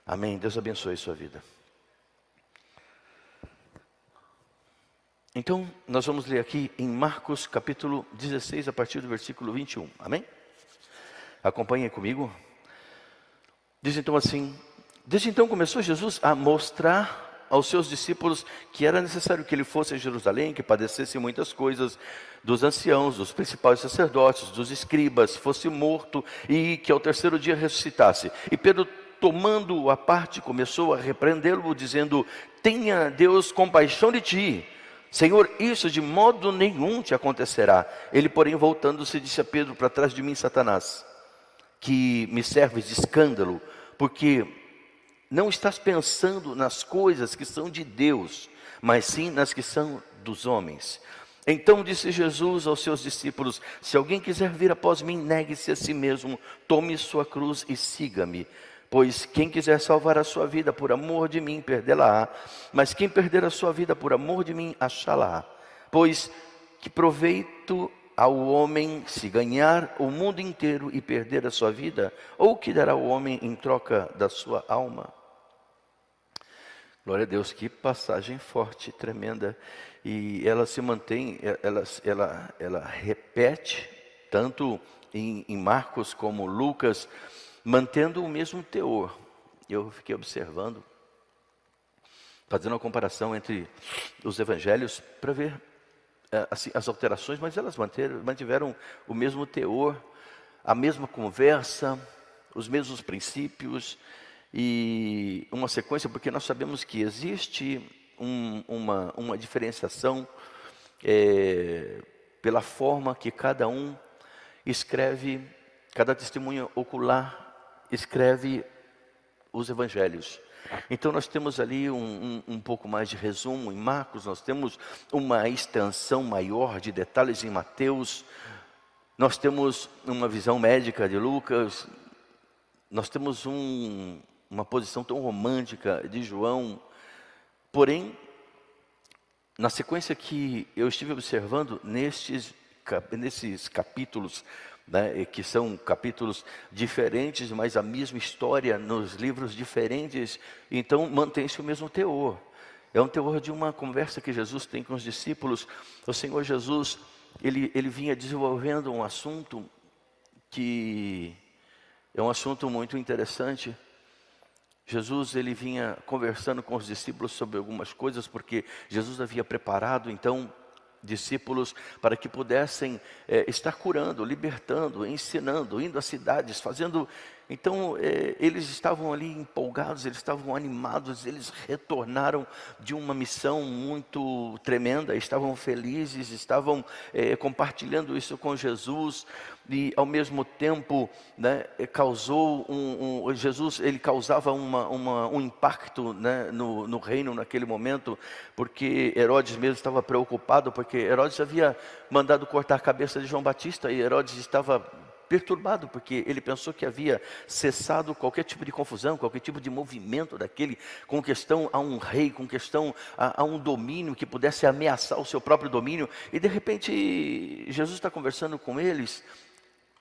Amém. Deus abençoe a sua vida. Então, nós vamos ler aqui em Marcos capítulo 16, a partir do versículo 21. Amém? Acompanhem comigo. Diz então assim: desde então começou Jesus a mostrar aos seus discípulos que era necessário que ele fosse a Jerusalém, que padecesse muitas coisas dos anciãos, dos principais sacerdotes, dos escribas, fosse morto e que ao terceiro dia ressuscitasse. E Pedro, tomando-o à parte, começou a repreendê-lo, dizendo: tenha Deus compaixão de ti, Senhor, isso de modo nenhum te acontecerá. Ele, porém, voltando-se, disse a Pedro: para trás de mim, Satanás, que me serves de escândalo, porque não estás pensando nas coisas que são de Deus, mas sim nas que são dos homens. Então disse Jesus aos seus discípulos: se alguém quiser vir após mim, negue-se a si mesmo, tome sua cruz e siga-me. Pois quem quiser salvar a sua vida por amor de mim, perdê-la-á. Mas quem perder a sua vida por amor de mim, achá-la-á. Pois que proveito ao homem se ganhar o mundo inteiro e perder a sua vida? Ou que dará o homem em troca da sua alma? Glória a Deus, que passagem forte, tremenda. E ela se mantém, ela repete, tanto em Marcos como Lucas, mantendo o mesmo teor. Eu fiquei observando, fazendo uma comparação entre os evangelhos, para ver assim, as alterações, mas elas mantiveram o mesmo teor, a mesma conversa, os mesmos princípios e uma sequência, porque nós sabemos que existe uma diferenciação pela forma que cada um escreve, cada testemunha ocular escreve os evangelhos. Então nós temos ali um pouco mais de resumo em Marcos, nós temos uma extensão maior de detalhes em Mateus, nós temos uma visão médica de Lucas, nós temos uma posição tão romântica de João. Porém, na sequência que eu estive observando nesses capítulos, né, que são capítulos diferentes, mas a mesma história nos livros diferentes, então mantém-se o mesmo teor. É um teor de uma conversa que Jesus tem com os discípulos. O Senhor Jesus, ele vinha desenvolvendo um assunto que é um assunto muito interessante. Jesus, ele vinha conversando com os discípulos sobre algumas coisas, porque Jesus havia preparado, então, discípulos para que pudessem estar curando, libertando, ensinando, indo às cidades, fazendo. Então eles estavam ali empolgados, eles estavam animados, eles retornaram de uma missão muito tremenda, estavam felizes, estavam compartilhando isso com Jesus. E ao mesmo tempo, né, causou Jesus, ele causava um impacto, né, no reino naquele momento, porque Herodes mesmo estava preocupado, porque Herodes havia mandado cortar a cabeça de João Batista, e Herodes estava perturbado, porque ele pensou que havia cessado qualquer tipo de confusão, qualquer tipo de movimento daquele, com questão a um rei, com questão a um domínio que pudesse ameaçar o seu próprio domínio. E de repente Jesus está conversando com eles,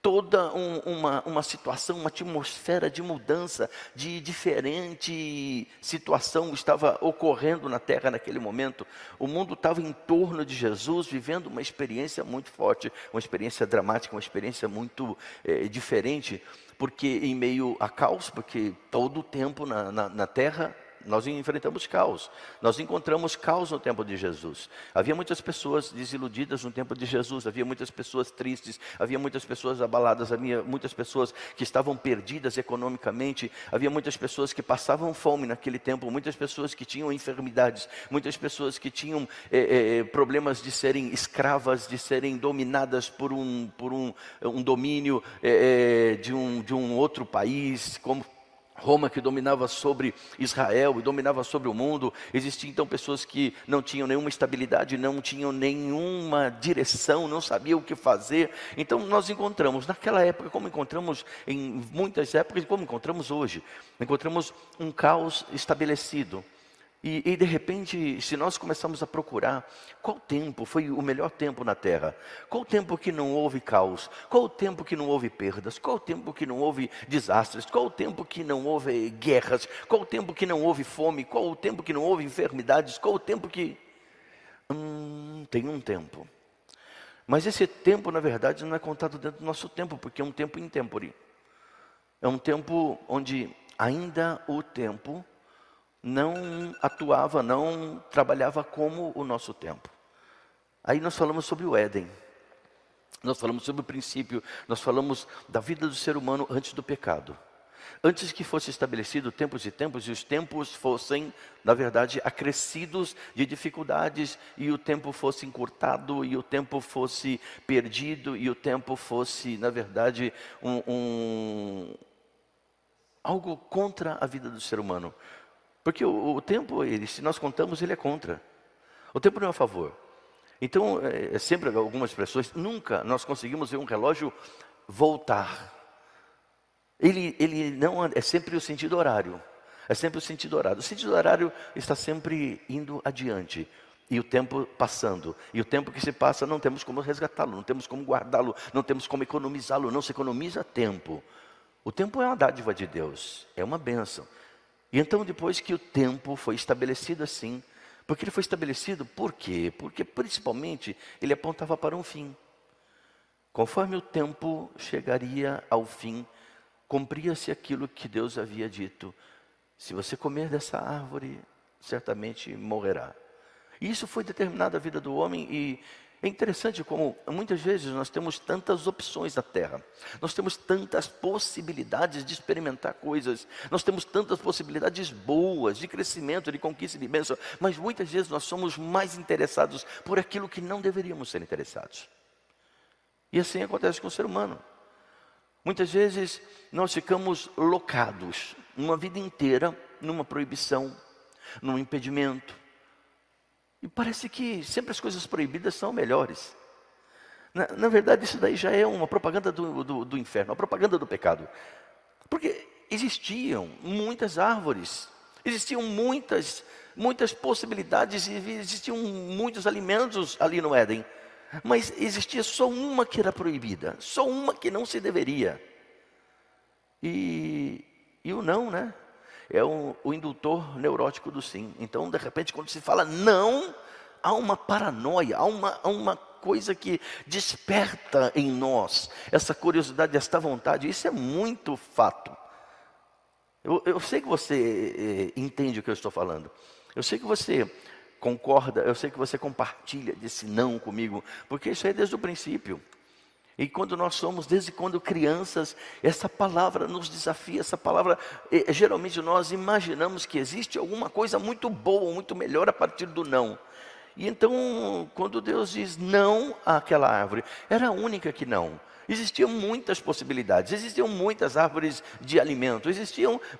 toda uma situação, uma atmosfera de mudança, de diferente situação estava ocorrendo na terra naquele momento. O mundo estava em torno de Jesus, vivendo uma experiência muito forte, uma experiência dramática, uma experiência muito diferente, porque em meio a caos, porque todo o tempo na terra nós enfrentamos caos. Nós encontramos caos no tempo de Jesus. Havia muitas pessoas desiludidas no tempo de Jesus. Havia muitas pessoas tristes. Havia muitas pessoas abaladas. Havia muitas pessoas que estavam perdidas economicamente. Havia muitas pessoas que passavam fome naquele tempo. Muitas pessoas que tinham enfermidades. Muitas pessoas que tinham problemas de serem escravas, de serem dominadas por um domínio de um outro país, como Roma, que dominava sobre Israel e dominava sobre o mundo. Existiam então pessoas que não tinham nenhuma estabilidade, não tinham nenhuma direção, não sabiam o que fazer. Então nós encontramos naquela época, como encontramos em muitas épocas, como encontramos hoje, encontramos um caos estabelecido. E de repente, se nós começamos a procurar qual tempo foi o melhor tempo na Terra, qual tempo que não houve caos, qual tempo que não houve perdas, qual tempo que não houve desastres, qual tempo que não houve guerras, qual tempo que não houve fome, qual o tempo que não houve enfermidades, qual o tempo que... tem um tempo. Mas esse tempo, na verdade, não é contado dentro do nosso tempo, porque é um tempo intempore. É um tempo onde ainda o tempo não atuava, não trabalhava como o nosso tempo. Aí nós falamos sobre o Éden, nós falamos sobre o princípio, nós falamos da vida do ser humano antes do pecado. Antes que fosse estabelecido tempos e tempos, e os tempos fossem, na verdade, acrescidos de dificuldades, e o tempo fosse encurtado, e o tempo fosse perdido, e o tempo fosse, na verdade, algo contra a vida do ser humano. Porque o tempo, se nós contamos, ele é contra. O tempo não é a favor. Então, sempre algumas pessoas, nunca nós conseguimos ver um relógio voltar. Ele não é sempre o sentido horário. É sempre o sentido horário. O sentido horário está sempre indo adiante. E o tempo passando. E o tempo que se passa não temos como resgatá-lo, não temos como guardá-lo, não temos como economizá-lo. Não se economiza tempo. O tempo é uma dádiva de Deus, é uma bênção. E então depois que o tempo foi estabelecido assim, porque ele foi estabelecido, por quê? Porque principalmente ele apontava para um fim. Conforme o tempo chegaria ao fim, cumpria-se aquilo que Deus havia dito: se você comer dessa árvore, certamente morrerá. E isso foi determinado a vida do homem, e é interessante como muitas vezes nós temos tantas opções na terra. Nós temos tantas possibilidades de experimentar coisas. Nós temos tantas possibilidades boas de crescimento, de conquista, de bênção. Mas muitas vezes nós somos mais interessados por aquilo que não deveríamos ser interessados. E assim acontece com o ser humano. Muitas vezes nós ficamos locados uma vida inteira numa proibição, num impedimento. E parece que sempre as coisas proibidas são melhores. Na verdade, isso daí já é uma propaganda do inferno, uma propaganda do pecado. Porque existiam muitas árvores, existiam muitas possibilidades, existiam muitos alimentos ali no Éden. Mas existia só uma que era proibida, só uma que não se deveria. E o não, né? É o indutor neurótico do sim. Então, de repente, quando se fala não, há uma paranoia, há uma coisa que desperta em nós essa curiosidade, esta vontade. Isso é muito fato. Eu sei que você entende o que eu estou falando. Eu sei que você concorda, eu sei que você compartilha desse não comigo, porque isso é desde o princípio. E quando nós somos, desde quando crianças, essa palavra nos desafia, essa palavra, geralmente nós imaginamos que existe alguma coisa muito boa, muito melhor a partir do não. E então, quando Deus diz não àquela árvore, era a única que não. Existiam muitas possibilidades, existiam muitas árvores de alimento,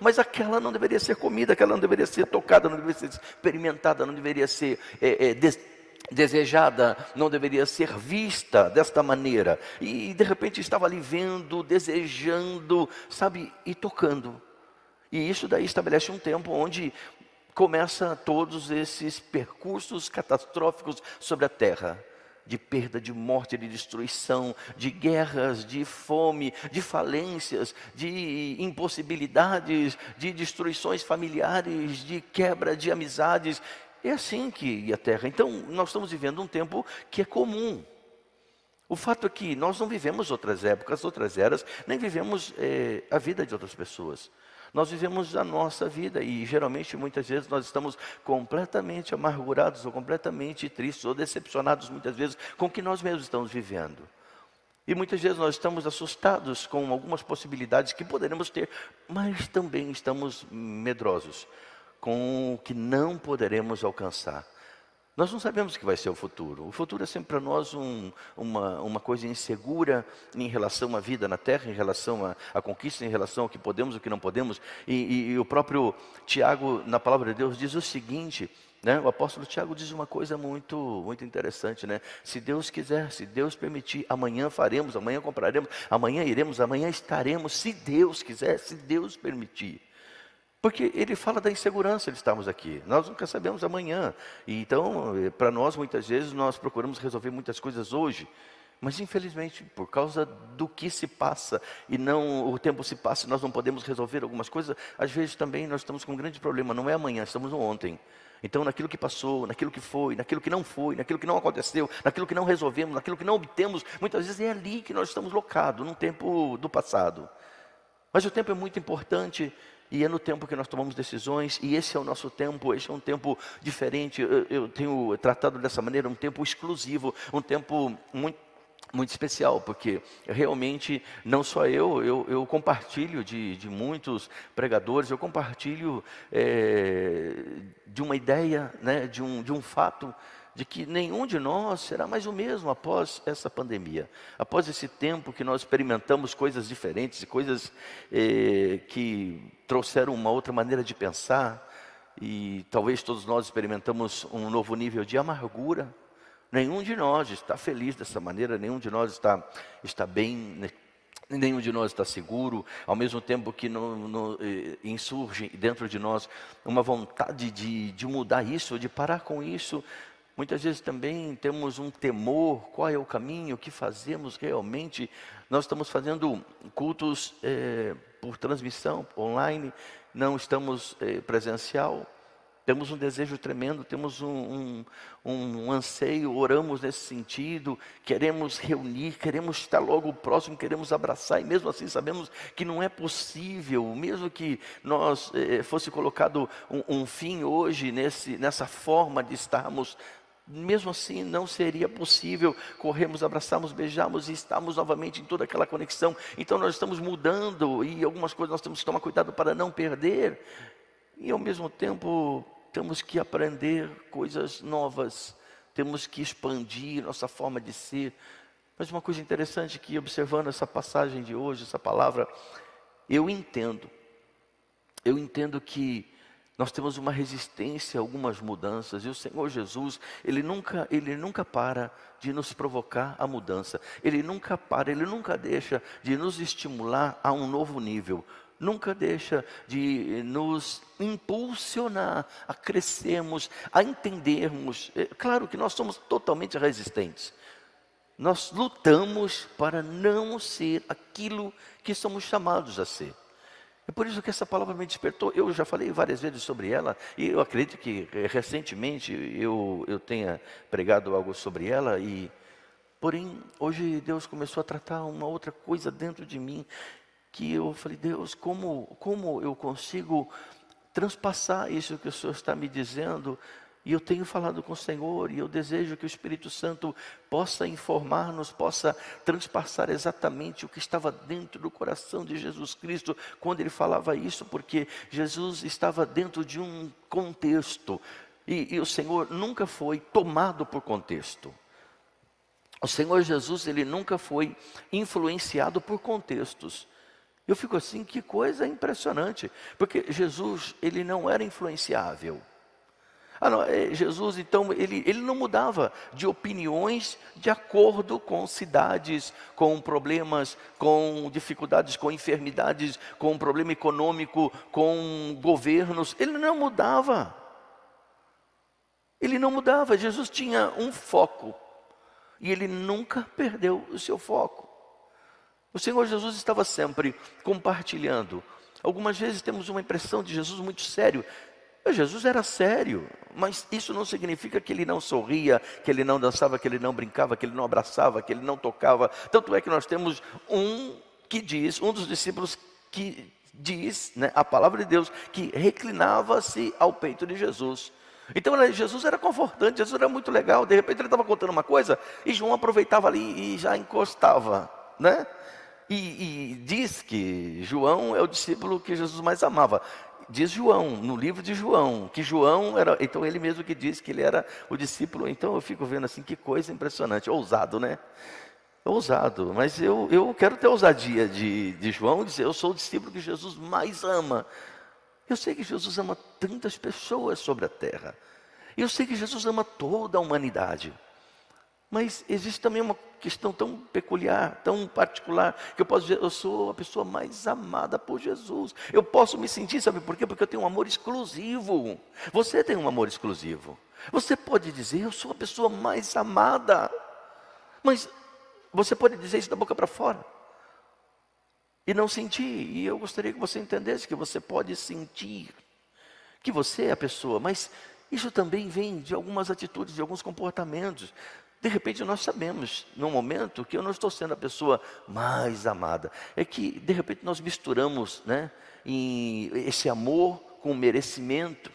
mas aquela não deveria ser comida, aquela não deveria ser tocada, não deveria ser experimentada, não deveria ser desejada, não deveria ser vista desta maneira. E de repente estava ali vendo, desejando, sabe, e tocando. E isso daí estabelece um tempo onde começa todos esses percursos catastróficos sobre a terra. De perda, de morte, de destruição, de guerras, de fome, de falências, de impossibilidades, de destruições familiares, de quebra de amizades. É assim que a terra. Então, nós estamos vivendo um tempo que é comum. O fato é que nós não vivemos outras épocas, outras eras, nem vivemos a vida de outras pessoas. Nós vivemos a nossa vida e geralmente, muitas vezes, nós estamos completamente amargurados ou completamente tristes ou decepcionados, muitas vezes, com o que nós mesmos estamos vivendo. E muitas vezes nós estamos assustados com algumas possibilidades que poderemos ter, mas também estamos medrosos com o que não poderemos alcançar. Nós não sabemos o que vai ser o futuro. O futuro é sempre para nós uma coisa insegura em relação à vida na terra, em relação à conquista, em relação ao que podemos e o que não podemos. E o próprio Tiago, na palavra de Deus, diz o seguinte, né? O apóstolo Tiago diz uma coisa muito interessante, né? Se Deus quiser, se Deus permitir, amanhã faremos, amanhã compraremos, amanhã iremos, amanhã estaremos, se Deus quiser, se Deus permitir. Porque ele fala da insegurança de estarmos aqui. Nós nunca sabemos amanhã. E então, para nós, muitas vezes, nós procuramos resolver muitas coisas hoje. Mas, infelizmente, por causa do que se passa, e não o tempo se passa e nós não podemos resolver algumas coisas, às vezes também nós estamos com um grande problema. Não é amanhã, estamos no ontem. Então, naquilo que passou, naquilo que foi, naquilo que não foi, naquilo que não aconteceu, naquilo que não resolvemos, naquilo que não obtemos, muitas vezes é ali que nós estamos locados, no tempo do passado. Mas o tempo é muito importante e é no tempo que nós tomamos decisões, e esse é o nosso tempo, esse é um tempo diferente. Eu tenho tratado dessa maneira, um tempo exclusivo, um tempo muito especial, porque realmente não só eu compartilho de muitos pregadores, eu compartilho de uma ideia, né, de um fato, de que nenhum de nós será mais o mesmo após essa pandemia, após esse tempo que nós experimentamos coisas diferentes e coisas que trouxeram uma outra maneira de pensar, e talvez todos nós experimentamos um novo nível de amargura. Nenhum de nós está feliz dessa maneira, nenhum de nós está bem, né? Nenhum de nós está seguro, ao mesmo tempo que insurge dentro de nós uma vontade de mudar isso, de parar com isso. Muitas vezes também temos um temor, qual é o caminho, o que fazemos realmente. Nós estamos fazendo cultos por transmissão, online, não estamos presencial. Temos um desejo tremendo, temos um anseio, oramos nesse sentido, queremos reunir, queremos estar logo próximo, queremos abraçar, e mesmo assim sabemos que não é possível, mesmo que nós fosse colocado um fim hoje nessa forma de estarmos, mesmo assim não seria possível corrermos, abraçarmos, beijarmos e estarmos novamente em toda aquela conexão. Então nós estamos mudando, e algumas coisas nós temos que tomar cuidado para não perder, e ao mesmo tempo temos que aprender coisas novas, temos que expandir nossa forma de ser. Mas uma coisa interessante que, observando essa passagem de hoje, essa palavra, eu entendo que nós temos uma resistência a algumas mudanças, e o Senhor Jesus, Ele nunca para de nos provocar a mudança, Ele nunca deixa de nos estimular a um novo nível, nunca deixa de nos impulsionar a crescermos, a entendermos. Claro que nós somos totalmente resistentes. Nós lutamos para não ser aquilo que somos chamados a ser. É por isso que essa palavra me despertou. Eu já falei várias vezes sobre ela, e eu acredito que recentemente eu tenha pregado algo sobre ela, porém hoje Deus começou a tratar uma outra coisa dentro de mim, que eu falei: Deus, como eu consigo transpassar isso que o Senhor está me dizendo? E eu tenho falado com o Senhor, e eu desejo que o Espírito Santo possa informar-nos, possa transpassar exatamente o que estava dentro do coração de Jesus Cristo, quando Ele falava isso, porque Jesus estava dentro de um contexto, e o Senhor nunca foi tomado por contexto. O Senhor Jesus, Ele nunca foi influenciado por contextos. Eu fico assim, que coisa impressionante, porque Jesus, Ele não era influenciável. Jesus, então, ele não mudava de opiniões de acordo com cidades, com problemas, com dificuldades, com enfermidades, com um problema econômico, com governos. Ele não mudava. Ele não mudava. Jesus tinha um foco, e Ele nunca perdeu o seu foco. O Senhor Jesus estava sempre compartilhando. Algumas vezes temos uma impressão de Jesus muito sério. Jesus era sério, mas isso não significa que Ele não sorria, que Ele não dançava, que Ele não brincava, que Ele não abraçava, que Ele não tocava. Tanto é que nós temos um dos discípulos que diz, né, a palavra de Deus, que reclinava-se ao peito de Jesus. Então Jesus era confortante, Jesus era muito legal. De repente Ele estava contando uma coisa, e João aproveitava ali e já encostava, né? E diz que João é o discípulo que Jesus mais amava. Diz João, no livro de João, que João era, então ele mesmo que diz que ele era o discípulo. Então eu fico vendo assim, que coisa impressionante, ousado, né? Ousado, mas eu quero ter a ousadia de João e dizer: eu sou o discípulo que Jesus mais ama. Eu sei que Jesus ama tantas pessoas sobre a terra, eu sei que Jesus ama toda a humanidade. Mas existe também uma questão tão peculiar, tão particular, que eu posso dizer, eu sou a pessoa mais amada por Jesus. Eu posso me sentir, sabe por quê? Porque eu tenho um amor exclusivo. Você tem um amor exclusivo. Você pode dizer, eu sou a pessoa mais amada. Mas você pode dizer isso da boca para fora e não sentir. E eu gostaria que você entendesse que você pode sentir que você é a pessoa, mas isso também vem de algumas atitudes, de alguns comportamentos. De repente nós sabemos, num momento, que eu não estou sendo a pessoa mais amada. É que, de repente, nós misturamos, né, esse amor com merecimento.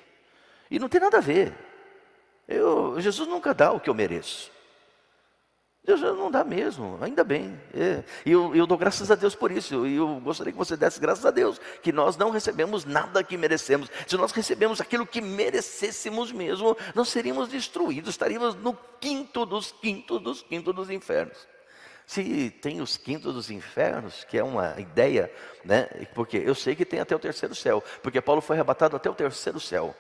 E não tem nada a ver. Jesus nunca dá o que eu mereço. Deus não dá mesmo, ainda bem. E eu dou graças a Deus por isso. E eu gostaria que você desse graças a Deus, que nós não recebemos nada que merecemos. Se nós recebemos aquilo que merecêssemos mesmo, nós seríamos destruídos, estaríamos no quinto dos infernos. Se tem os quintos dos infernos, que é uma ideia, né? Porque eu sei que tem até o terceiro céu, porque Paulo foi arrebatado até o terceiro céu.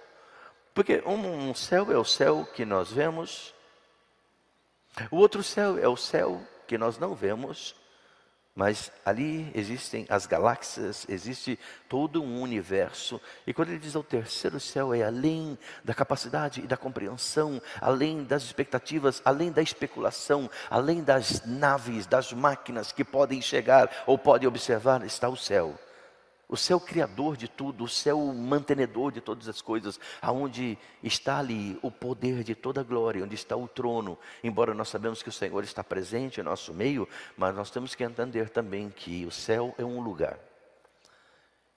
Porque um céu é o céu que nós vemos. O outro céu é o céu que nós não vemos, mas ali existem as galáxias, existe todo um universo. E quando ele diz o terceiro céu, é além da capacidade e da compreensão, além das expectativas, além da especulação, além das naves, das máquinas que podem chegar ou podem observar, está o céu. O céu criador de tudo, o céu mantenedor de todas as coisas, aonde está ali o poder de toda a glória, onde está o trono. Embora nós sabemos que o Senhor está presente em nosso meio, mas nós temos que entender também que o céu é um lugar.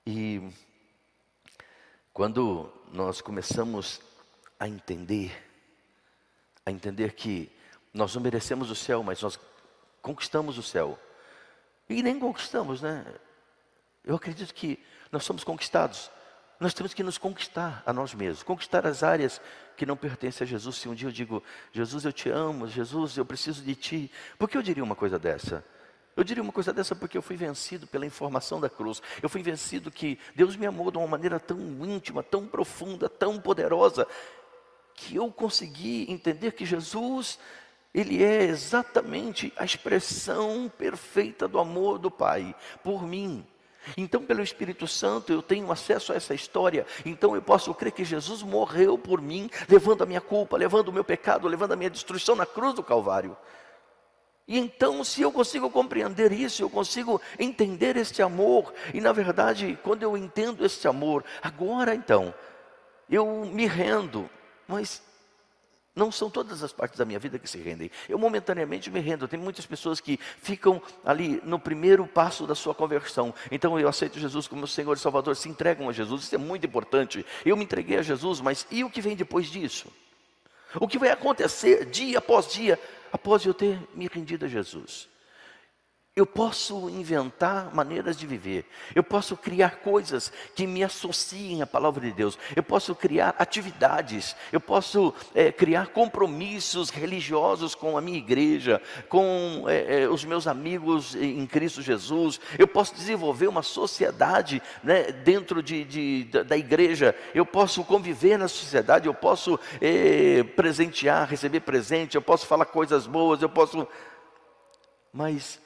E quando nós começamos a entender que nós não merecemos o céu, mas nós conquistamos o céu. E nem conquistamos, né? Eu acredito que nós somos conquistados. Nós temos que nos conquistar a nós mesmos, conquistar as áreas que não pertencem a Jesus. Se um dia eu digo, Jesus, eu te amo, Jesus, eu preciso de ti. Por que eu diria uma coisa dessa? Eu diria uma coisa dessa porque eu fui vencido pela informação da cruz. Eu fui vencido que Deus me amou de uma maneira tão íntima, tão profunda, tão poderosa, que eu consegui entender que Jesus, Ele é exatamente a expressão perfeita do amor do Pai por mim. Então, pelo Espírito Santo, eu tenho acesso a essa história. Então eu posso crer que Jesus morreu por mim, levando a minha culpa, levando o meu pecado, levando a minha destruição na cruz do Calvário. E então, se eu consigo compreender isso, eu consigo entender este amor. E na verdade, quando eu entendo este amor, agora então, eu me rendo. Mas não são todas as partes da minha vida que se rendem. Eu momentaneamente me rendo. Tem muitas pessoas que ficam ali no primeiro passo da sua conversão. Então eu aceito Jesus como Senhor e Salvador, se entregam a Jesus. Isso é muito importante. Eu me entreguei a Jesus, mas e o que vem depois disso? O que vai acontecer dia após eu ter me rendido a Jesus? Eu posso inventar maneiras de viver. Eu posso criar coisas que me associem à palavra de Deus. Eu posso criar atividades. Eu posso criar compromissos religiosos com a minha igreja, com os meus amigos em Cristo Jesus. Eu posso desenvolver uma sociedade, né, dentro da igreja. Eu posso conviver na sociedade. Eu posso presentear, receber presente. Eu posso falar coisas boas. Eu posso... Mas...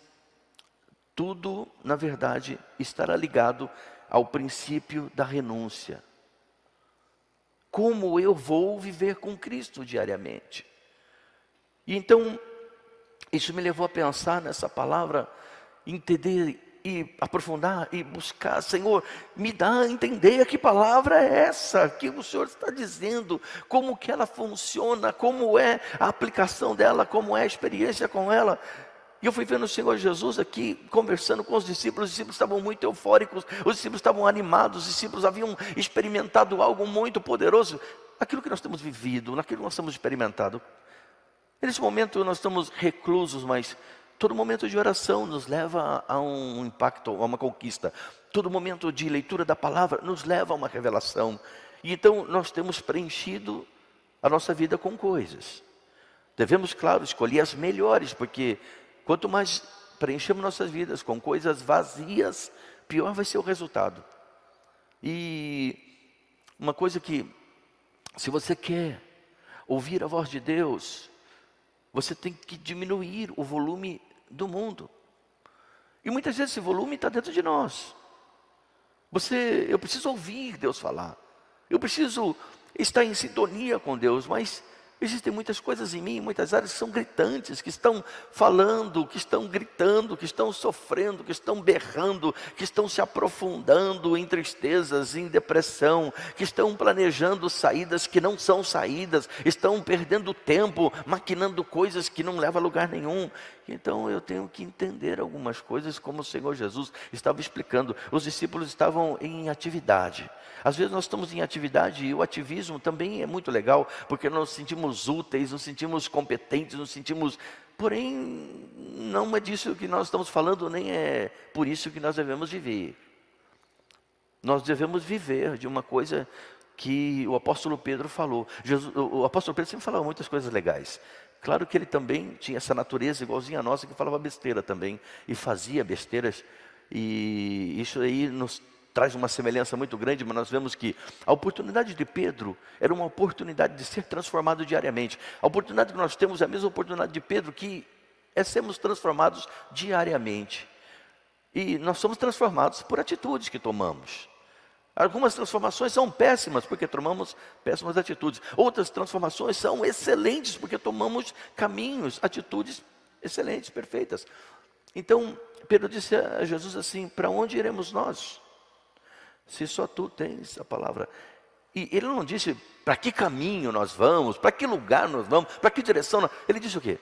tudo, na verdade, estará ligado ao princípio da renúncia. Como eu vou viver com Cristo diariamente? E então, isso me levou a pensar nessa palavra, entender e aprofundar e buscar. Senhor, me dá a entender que palavra é essa que o Senhor está dizendo, como que ela funciona, como é a aplicação dela, como é a experiência com ela. E eu fui vendo o Senhor Jesus aqui, conversando com os discípulos estavam muito eufóricos, os discípulos estavam animados, os discípulos haviam experimentado algo muito poderoso, aquilo que nós temos vivido, naquilo que nós temos experimentado. Nesse momento nós estamos reclusos, mas todo momento de oração nos leva a um impacto, a uma conquista. Todo momento de leitura da palavra nos leva a uma revelação. E então nós temos preenchido a nossa vida com coisas. Devemos, claro, escolher as melhores, porque... quanto mais preenchemos nossas vidas com coisas vazias, pior vai ser o resultado. E uma coisa que, se você quer ouvir a voz de Deus, Você tem que diminuir o volume do mundo. E muitas vezes esse volume está dentro de nós. Eu preciso ouvir Deus falar. Eu preciso estar em sintonia com Deus, mas existem muitas coisas em mim, muitas áreas que são gritantes, que estão falando, que estão gritando, que estão sofrendo, que estão berrando, que estão se aprofundando em tristezas, em depressão, que estão planejando saídas que não são saídas, estão perdendo tempo, maquinando coisas que não levam a lugar nenhum. Então eu tenho que entender algumas coisas, como o Senhor Jesus estava explicando. Os discípulos estavam em atividade. Às vezes nós estamos em atividade e o ativismo também é muito legal, porque nós nos sentimos úteis, nos sentimos competentes, nos sentimos... Porém, não é disso que nós estamos falando, nem é por isso que nós devemos viver. Nós devemos viver de uma coisa que o apóstolo Pedro falou. O apóstolo Pedro sempre falava muitas coisas legais. Claro que ele também tinha essa natureza igualzinha a nossa, que falava besteira também, e fazia besteiras, e isso aí nos traz uma semelhança muito grande, mas nós vemos que a oportunidade de Pedro era uma oportunidade de ser transformado diariamente. A oportunidade que nós temos é a mesma oportunidade de Pedro, que é sermos transformados diariamente. E nós somos transformados por atitudes que tomamos. Algumas transformações são péssimas, porque tomamos péssimas atitudes. Outras transformações são excelentes, porque tomamos caminhos, atitudes excelentes, perfeitas. Então, Pedro disse a Jesus assim: para onde iremos nós? Se só tu tens a palavra. E ele não disse para que caminho nós vamos, para que lugar nós vamos, para que direção nós... Ele disse o quê?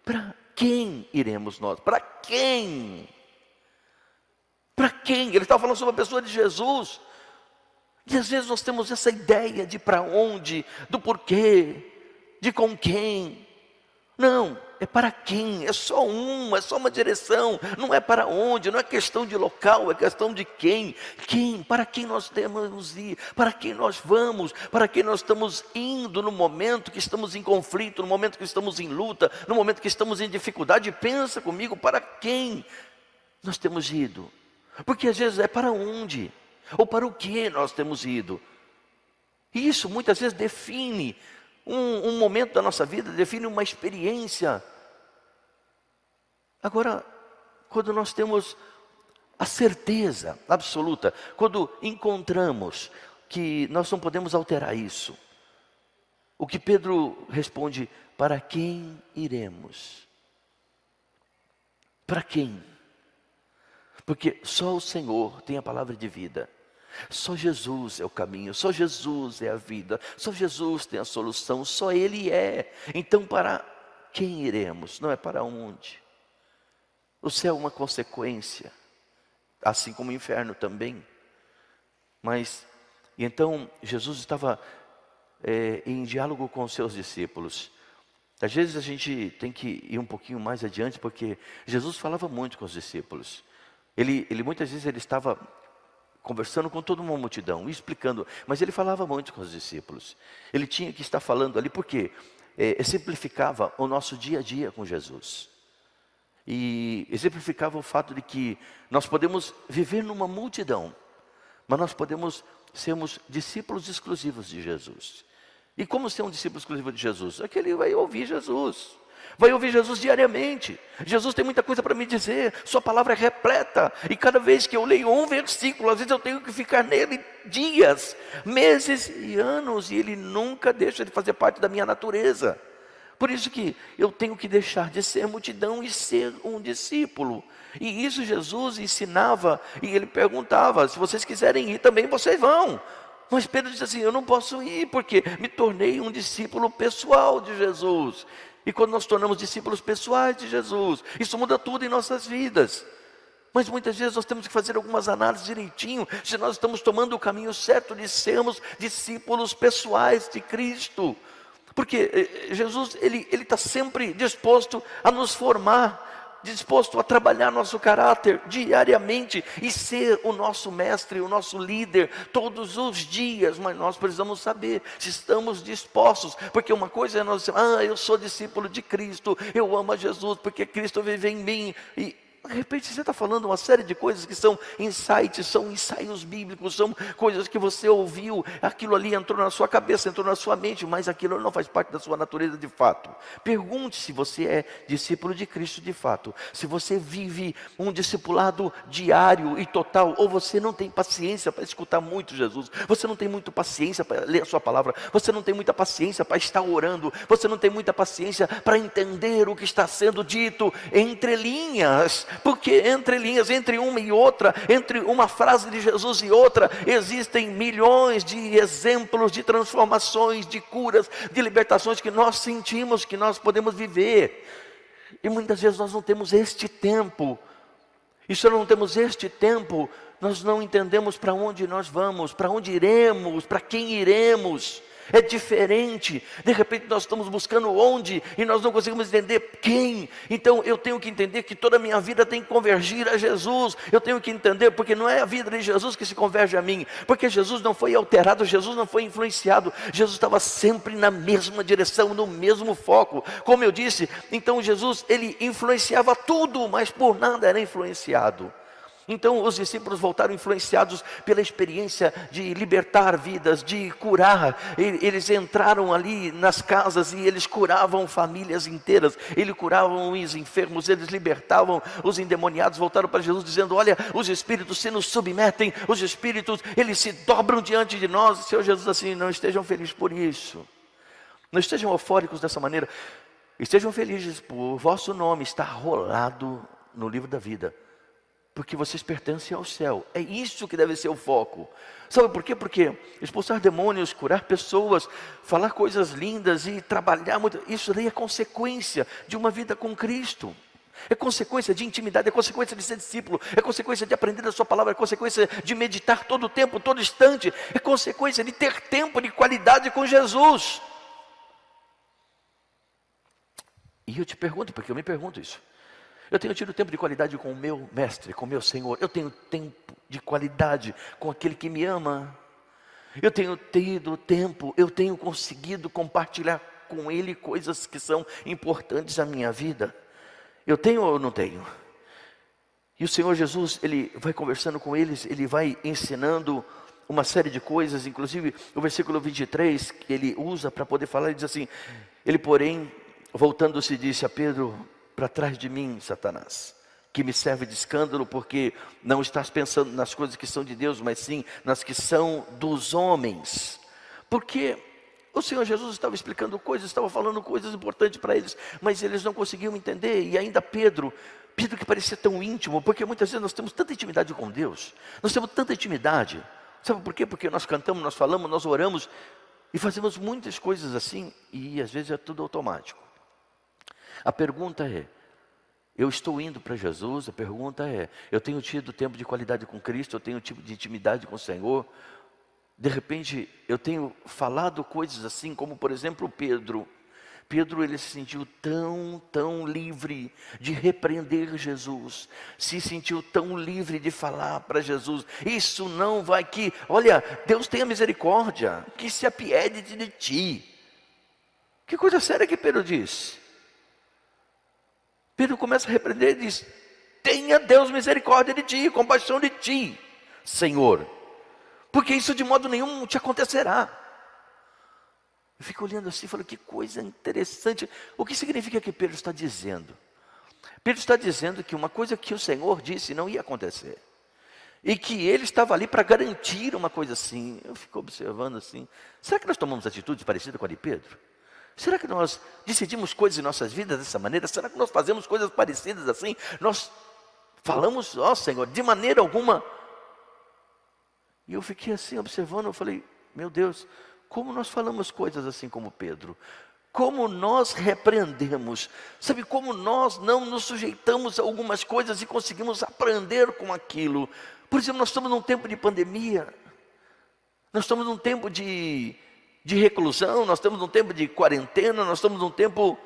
Para quem iremos nós? Para quem? Para quem? Ele estava falando sobre a pessoa de Jesus. E às vezes nós temos essa ideia de para onde, do porquê, de com quem. Não, é para quem, é só uma direção. Não é para onde, não é questão de local, é questão de quem. Quem, para quem nós devemos ir, para quem nós vamos, para quem nós estamos indo no momento que estamos em conflito, no momento que estamos em luta, no momento que estamos em dificuldade. Pensa comigo, para quem nós temos ido. Porque às vezes é para onde, ou para o que nós temos ido. E isso muitas vezes define um momento da nossa vida, define uma experiência. Agora, quando nós temos a certeza absoluta, quando encontramos que nós não podemos alterar isso, o que Pedro responde: para quem iremos? Para quem? Porque só o Senhor tem a palavra de vida. Só Jesus é o caminho, só Jesus é a vida, só Jesus tem a solução, só Ele é. Então para quem iremos? Não é para onde. O céu é uma consequência, assim como o inferno também. Mas, e então Jesus estava em diálogo com os seus discípulos. Às vezes a gente tem que ir um pouquinho mais adiante, porque Jesus falava muito com os discípulos. Ele muitas vezes ele estava conversando com toda uma multidão, explicando, mas ele falava muito com os discípulos. Ele tinha que estar falando ali, porque exemplificava o nosso dia a dia com Jesus. E exemplificava o fato de que nós podemos viver numa multidão, mas nós podemos sermos discípulos exclusivos de Jesus. E como ser um discípulo exclusivo de Jesus? É que ele vai ouvir Jesus. Vai ouvir Jesus diariamente. Jesus tem muita coisa para me dizer. Sua palavra é repleta. E cada vez que eu leio um versículo, às vezes eu tenho que ficar nele dias, meses e anos. E ele nunca deixa de fazer parte da minha natureza. Por isso que eu tenho que deixar de ser multidão e ser um discípulo. E isso Jesus ensinava. E ele perguntava: se vocês quiserem ir também, vocês vão. Mas Pedro disse assim: eu não posso ir, porque me tornei um discípulo pessoal de Jesus. E quando nós tornamos discípulos pessoais de Jesus, isso muda tudo em nossas vidas. Mas muitas vezes nós temos que fazer algumas análises direitinho, se nós estamos tomando o caminho certo de sermos discípulos pessoais de Cristo. Porque Jesus, ele está sempre disposto a nos formar, disposto a trabalhar nosso caráter diariamente e ser o nosso mestre, o nosso líder todos os dias. Mas nós precisamos saber se estamos dispostos, porque uma coisa é nós dizer: eu sou discípulo de Cristo, eu amo a Jesus porque Cristo vive em mim. de repente você está falando uma série de coisas que são insights, são ensaios bíblicos, são coisas que você ouviu, aquilo ali entrou na sua cabeça, entrou na sua mente, mas aquilo não faz parte da sua natureza de fato. Pergunte se você é discípulo de Cristo de fato, se você vive um discipulado diário e total, ou você não tem paciência para escutar muito Jesus, você não tem muita paciência para ler a sua palavra, você não tem muita paciência para estar orando, você não tem muita paciência para entender o que está sendo dito entre linhas. Porque entre linhas, entre uma e outra, entre uma frase de Jesus e outra, existem milhões de exemplos de transformações, de curas, de libertações que nós sentimos, que nós podemos viver. E muitas vezes nós não temos este tempo. E se não temos este tempo, nós não entendemos para onde nós vamos, para onde iremos, para quem iremos. É diferente, de repente nós estamos buscando onde e nós não conseguimos entender quem. Então eu tenho que entender que toda a minha vida tem que convergir a Jesus. Eu tenho que entender, porque não é a vida de Jesus que se converge a mim, porque Jesus não foi alterado, Jesus não foi influenciado, Jesus estava sempre na mesma direção, no mesmo foco. Como eu disse, então Jesus, ele influenciava tudo, mas por nada era influenciado. Então os discípulos voltaram influenciados pela experiência de libertar vidas, de curar. Eles entraram ali nas casas e eles curavam famílias inteiras. Eles curavam os enfermos, eles libertavam os endemoniados. Voltaram para Jesus dizendo: olha, os espíritos se nos submetem, os espíritos, eles se dobram diante de nós. E o Senhor Jesus assim: não estejam felizes por isso, não estejam eufóricos dessa maneira, estejam felizes por vosso nome estar rolado no livro da vida, porque vocês pertencem ao céu. É isso que deve ser o foco. Sabe por quê? Porque expulsar demônios, curar pessoas, falar coisas lindas e trabalhar muito, isso daí é consequência de uma vida com Cristo. É consequência de intimidade, é consequência de ser discípulo, é consequência de aprender a sua palavra, é consequência de meditar todo o tempo, todo instante, é consequência de ter tempo de qualidade com Jesus. E eu te pergunto, porque eu me pergunto isso. Eu tenho tido tempo de qualidade com o meu mestre, com o meu Senhor. Eu tenho tempo de qualidade com aquele que me ama. Eu tenho tido tempo, eu tenho conseguido compartilhar com Ele coisas que são importantes na minha vida. Eu tenho ou não tenho? E o Senhor Jesus, Ele vai conversando com eles, Ele vai ensinando uma série de coisas. Inclusive o versículo 23 que Ele usa para poder falar, Ele diz assim: Ele porém, voltando-se, disse a Pedro: para trás de mim, Satanás, que me serve de escândalo, porque não estás pensando nas coisas que são de Deus, mas sim nas que são dos homens. Porque o Senhor Jesus estava explicando coisas, estava falando coisas importantes para eles, mas eles não conseguiam entender. E ainda Pedro que parecia tão íntimo, porque muitas vezes nós temos tanta intimidade com Deus, nós temos tanta intimidade. Sabe por quê? Porque nós cantamos, nós falamos, nós oramos e fazemos muitas coisas assim, e às vezes é tudo automático. A pergunta é: eu estou indo para Jesus? A pergunta é: eu tenho tido tempo de qualidade com Cristo? Eu tenho tipo de intimidade com o Senhor? De repente eu tenho falado coisas assim, como por exemplo Pedro, ele se sentiu tão livre de repreender Jesus, se sentiu tão livre de falar para Jesus: isso não vai que, olha, Deus tenha misericórdia, que se apiede de ti. Que coisa séria que Pedro disse. Pedro começa a repreender e diz: tenha Deus misericórdia de ti, compaixão de ti, Senhor, porque isso de modo nenhum te acontecerá. Eu fico olhando assim e falo: que coisa interessante. O que significa que Pedro está dizendo? Pedro está dizendo que uma coisa que o Senhor disse não ia acontecer, e que ele estava ali para garantir uma coisa assim. Eu fico observando assim: será que nós tomamos atitudes parecidas com a de Pedro? Será que nós decidimos coisas em nossas vidas dessa maneira? Será que nós fazemos coisas parecidas assim? Nós falamos: ó Senhor, de maneira alguma. E eu fiquei assim observando, eu falei: meu Deus, como nós falamos coisas assim como Pedro? Como nós repreendemos? Sabe, como nós não nos sujeitamos a algumas coisas e conseguimos aprender com aquilo? Por exemplo, nós estamos num tempo de pandemia, nós estamos num tempo de reclusão, nós estamos num tempo de quarentena, nós estamos num tempo...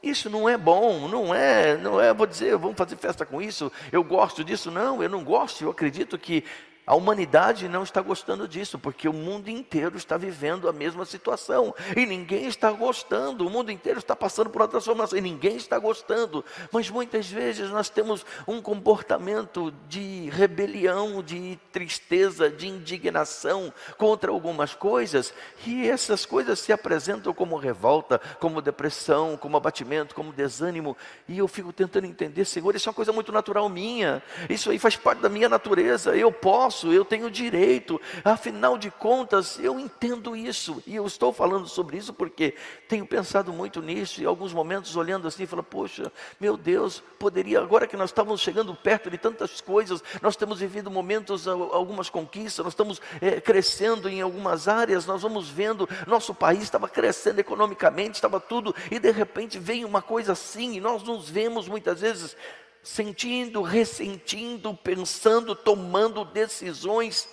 Isso não é bom, não é, vou dizer, vamos fazer festa com isso, eu gosto disso. Não, eu não gosto. Eu acredito que a humanidade não está gostando disso, porque o mundo inteiro está vivendo a mesma situação, e ninguém está gostando, o mundo inteiro está passando por uma transformação, e ninguém está gostando, mas muitas vezes nós temos um comportamento de rebelião, de tristeza, de indignação contra algumas coisas, e essas coisas se apresentam como revolta, como depressão, como abatimento, como desânimo, e eu fico tentando entender, Senhor, isso é uma coisa muito natural minha, isso aí faz parte da minha natureza, eu tenho direito, afinal de contas, eu entendo isso, e eu estou falando sobre isso porque tenho pensado muito nisso, e alguns momentos olhando assim, falando, poxa, meu Deus, poderia, agora que nós estamos chegando perto de tantas coisas, nós temos vivido momentos, algumas conquistas, nós estamos crescendo em algumas áreas, nós vamos vendo, nosso país estava crescendo economicamente, estava tudo, e de repente vem uma coisa assim, e nós nos vemos muitas vezes sentindo, ressentindo, pensando, tomando decisões.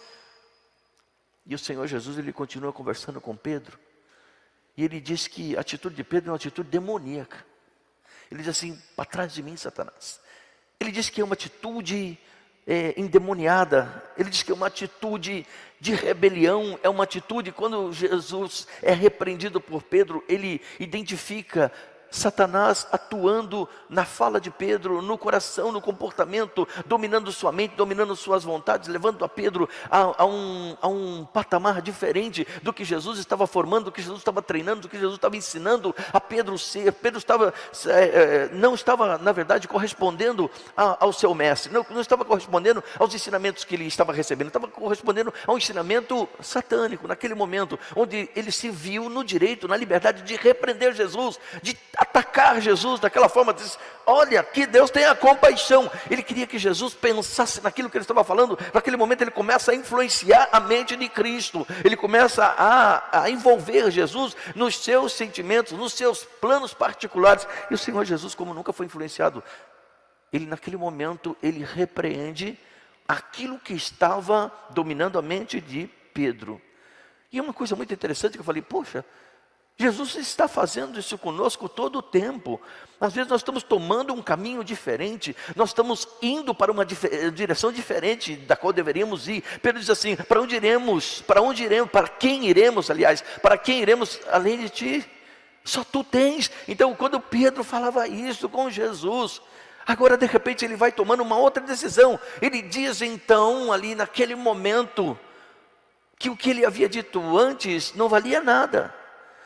E o Senhor Jesus, ele continua conversando com Pedro, e ele diz que a atitude de Pedro é uma atitude demoníaca. Ele diz assim, para trás de mim, Satanás. Ele diz que é uma atitude endemoniada, ele diz que é uma atitude de rebelião, é uma atitude, quando Jesus é repreendido por Pedro, ele identifica Satanás atuando na fala de Pedro, no coração, no comportamento, dominando sua mente, dominando suas vontades, levando a Pedro a um patamar diferente do que Jesus estava formando, do que Jesus estava treinando, do que Jesus estava ensinando a Pedro ser. Pedro não estava, na verdade, correspondendo ao seu mestre, não estava correspondendo aos ensinamentos que ele estava recebendo, estava correspondendo ao ensinamento satânico, naquele momento, onde ele se viu no direito, na liberdade de repreender Jesus, de atacar Jesus daquela forma, diz, olha, que Deus tenha compaixão. Ele queria que Jesus pensasse naquilo que ele estava falando. Naquele momento ele começa a influenciar a mente de Cristo, ele começa a envolver Jesus nos seus sentimentos, nos seus planos particulares, e o Senhor Jesus, como nunca foi influenciado, ele naquele momento, ele repreende aquilo que estava dominando a mente de Pedro. E é uma coisa muito interessante que eu falei, poxa, Jesus está fazendo isso conosco todo o tempo. Às vezes nós estamos tomando um caminho diferente, nós estamos indo para uma direção diferente da qual deveríamos ir. Pedro diz assim, para onde iremos? Para onde iremos? Para quem iremos, aliás? Para quem iremos além de ti? Só tu tens. Então quando Pedro falava isso com Jesus, agora de repente ele vai tomando uma outra decisão. Ele diz então ali naquele momento, que o que ele havia dito antes não valia nada.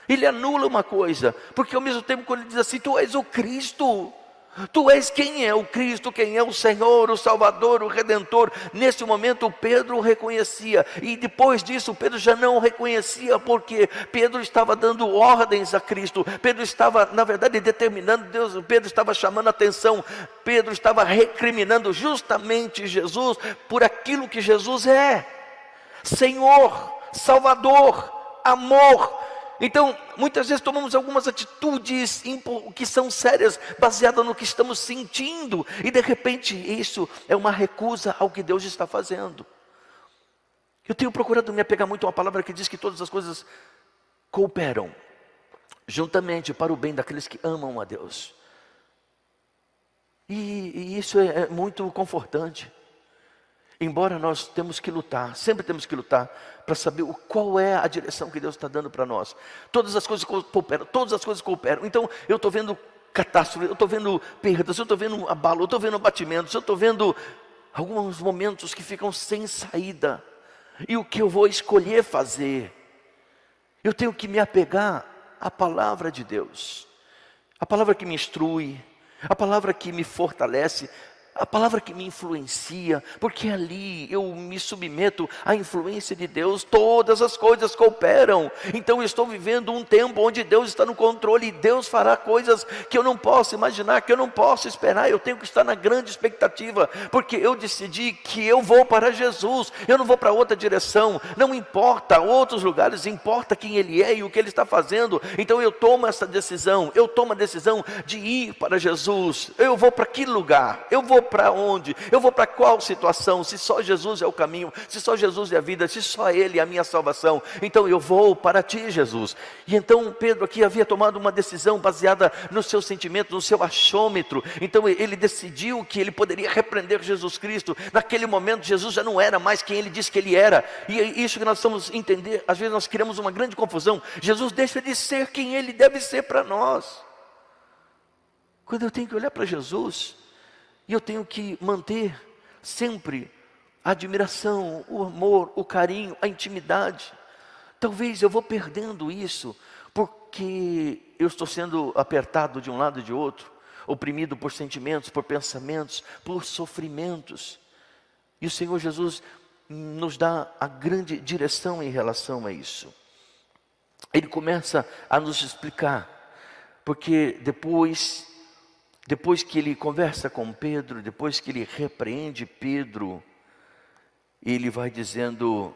Ele anula uma coisa, porque ao mesmo tempo quando ele diz assim, tu és o Cristo, tu és quem é o Cristo, quem é o Senhor, o Salvador, o Redentor. Nesse momento Pedro o reconhecia, e depois disso Pedro já não o reconhecia, porque Pedro estava dando ordens a Cristo, Pedro estava na verdade determinando Deus, Pedro estava chamando a atenção, Pedro estava recriminando justamente Jesus, por aquilo que Jesus é, Senhor, Salvador, amor. Então, muitas vezes tomamos algumas atitudes que são sérias, baseadas no que estamos sentindo, e de repente isso é uma recusa ao que Deus está fazendo. Eu tenho procurado me apegar muito a uma palavra que diz que todas as coisas cooperam juntamente para o bem daqueles que amam a Deus. E isso é muito confortante. Embora nós temos que lutar, sempre temos que lutar para saber qual é a direção que Deus está dando para nós. Todas as coisas cooperam, todas as coisas cooperam. Então eu estou vendo catástrofe, eu estou vendo perdas, eu estou vendo abalo, eu estou vendo abatimentos, eu estou vendo alguns momentos que ficam sem saída. E o que eu vou escolher fazer? Eu tenho que me apegar à palavra de Deus, a palavra que me instrui, a palavra que me fortalece, a palavra que me influencia, porque ali eu me submeto à influência de Deus. Todas as coisas cooperam. Então eu estou vivendo um tempo onde Deus está no controle, e Deus fará coisas que eu não posso imaginar, que eu não posso esperar. Eu tenho que estar na grande expectativa, porque eu decidi que eu vou para Jesus, eu não vou para outra direção. Não importa outros lugares, importa quem Ele é e o que Ele está fazendo. Então eu tomo essa decisão, eu tomo a decisão de ir para Jesus. Eu vou para aquele lugar, eu vou para onde? Eu vou para qual situação? Se só Jesus é o caminho, se só Jesus é a vida, se só Ele é a minha salvação, então eu vou para Ti, Jesus. E então Pedro aqui havia tomado uma decisão baseada no seu sentimento, no seu achômetro. Então ele decidiu que ele poderia repreender Jesus Cristo. Naquele momento Jesus já não era mais quem Ele disse que Ele era. E é isso que nós estamos a entender. Às vezes nós criamos uma grande confusão. Jesus deixa de ser quem Ele deve ser para nós. Quando eu tenho que olhar para Jesus, e eu tenho que manter sempre a admiração, o amor, o carinho, a intimidade. Talvez eu vou perdendo isso, porque eu estou sendo apertado de um lado e de outro, oprimido por sentimentos, por pensamentos, por sofrimentos. E o Senhor Jesus nos dá a grande direção em relação a isso. Ele começa a nos explicar, porque depois que ele conversa com Pedro, depois que ele repreende Pedro, ele vai dizendo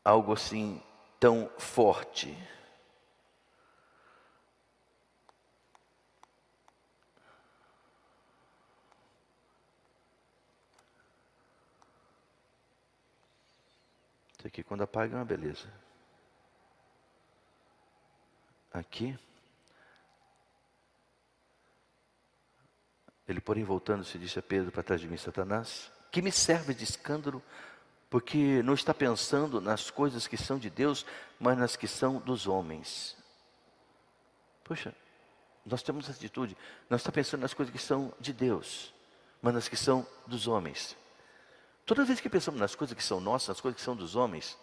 algo assim tão forte. Isso aqui quando apaga é uma beleza. Aqui. Ele, porém, voltando-se, disse a Pedro: para trás de mim, Satanás, que me serve de escândalo, porque não está pensando nas coisas que são de Deus, mas nas que são dos homens. Poxa, nós temos essa atitude, nós estamos pensando nas coisas que são de Deus, mas nas que são dos homens. Toda vez que pensamos nas coisas que são nossas, nas coisas que são dos homens,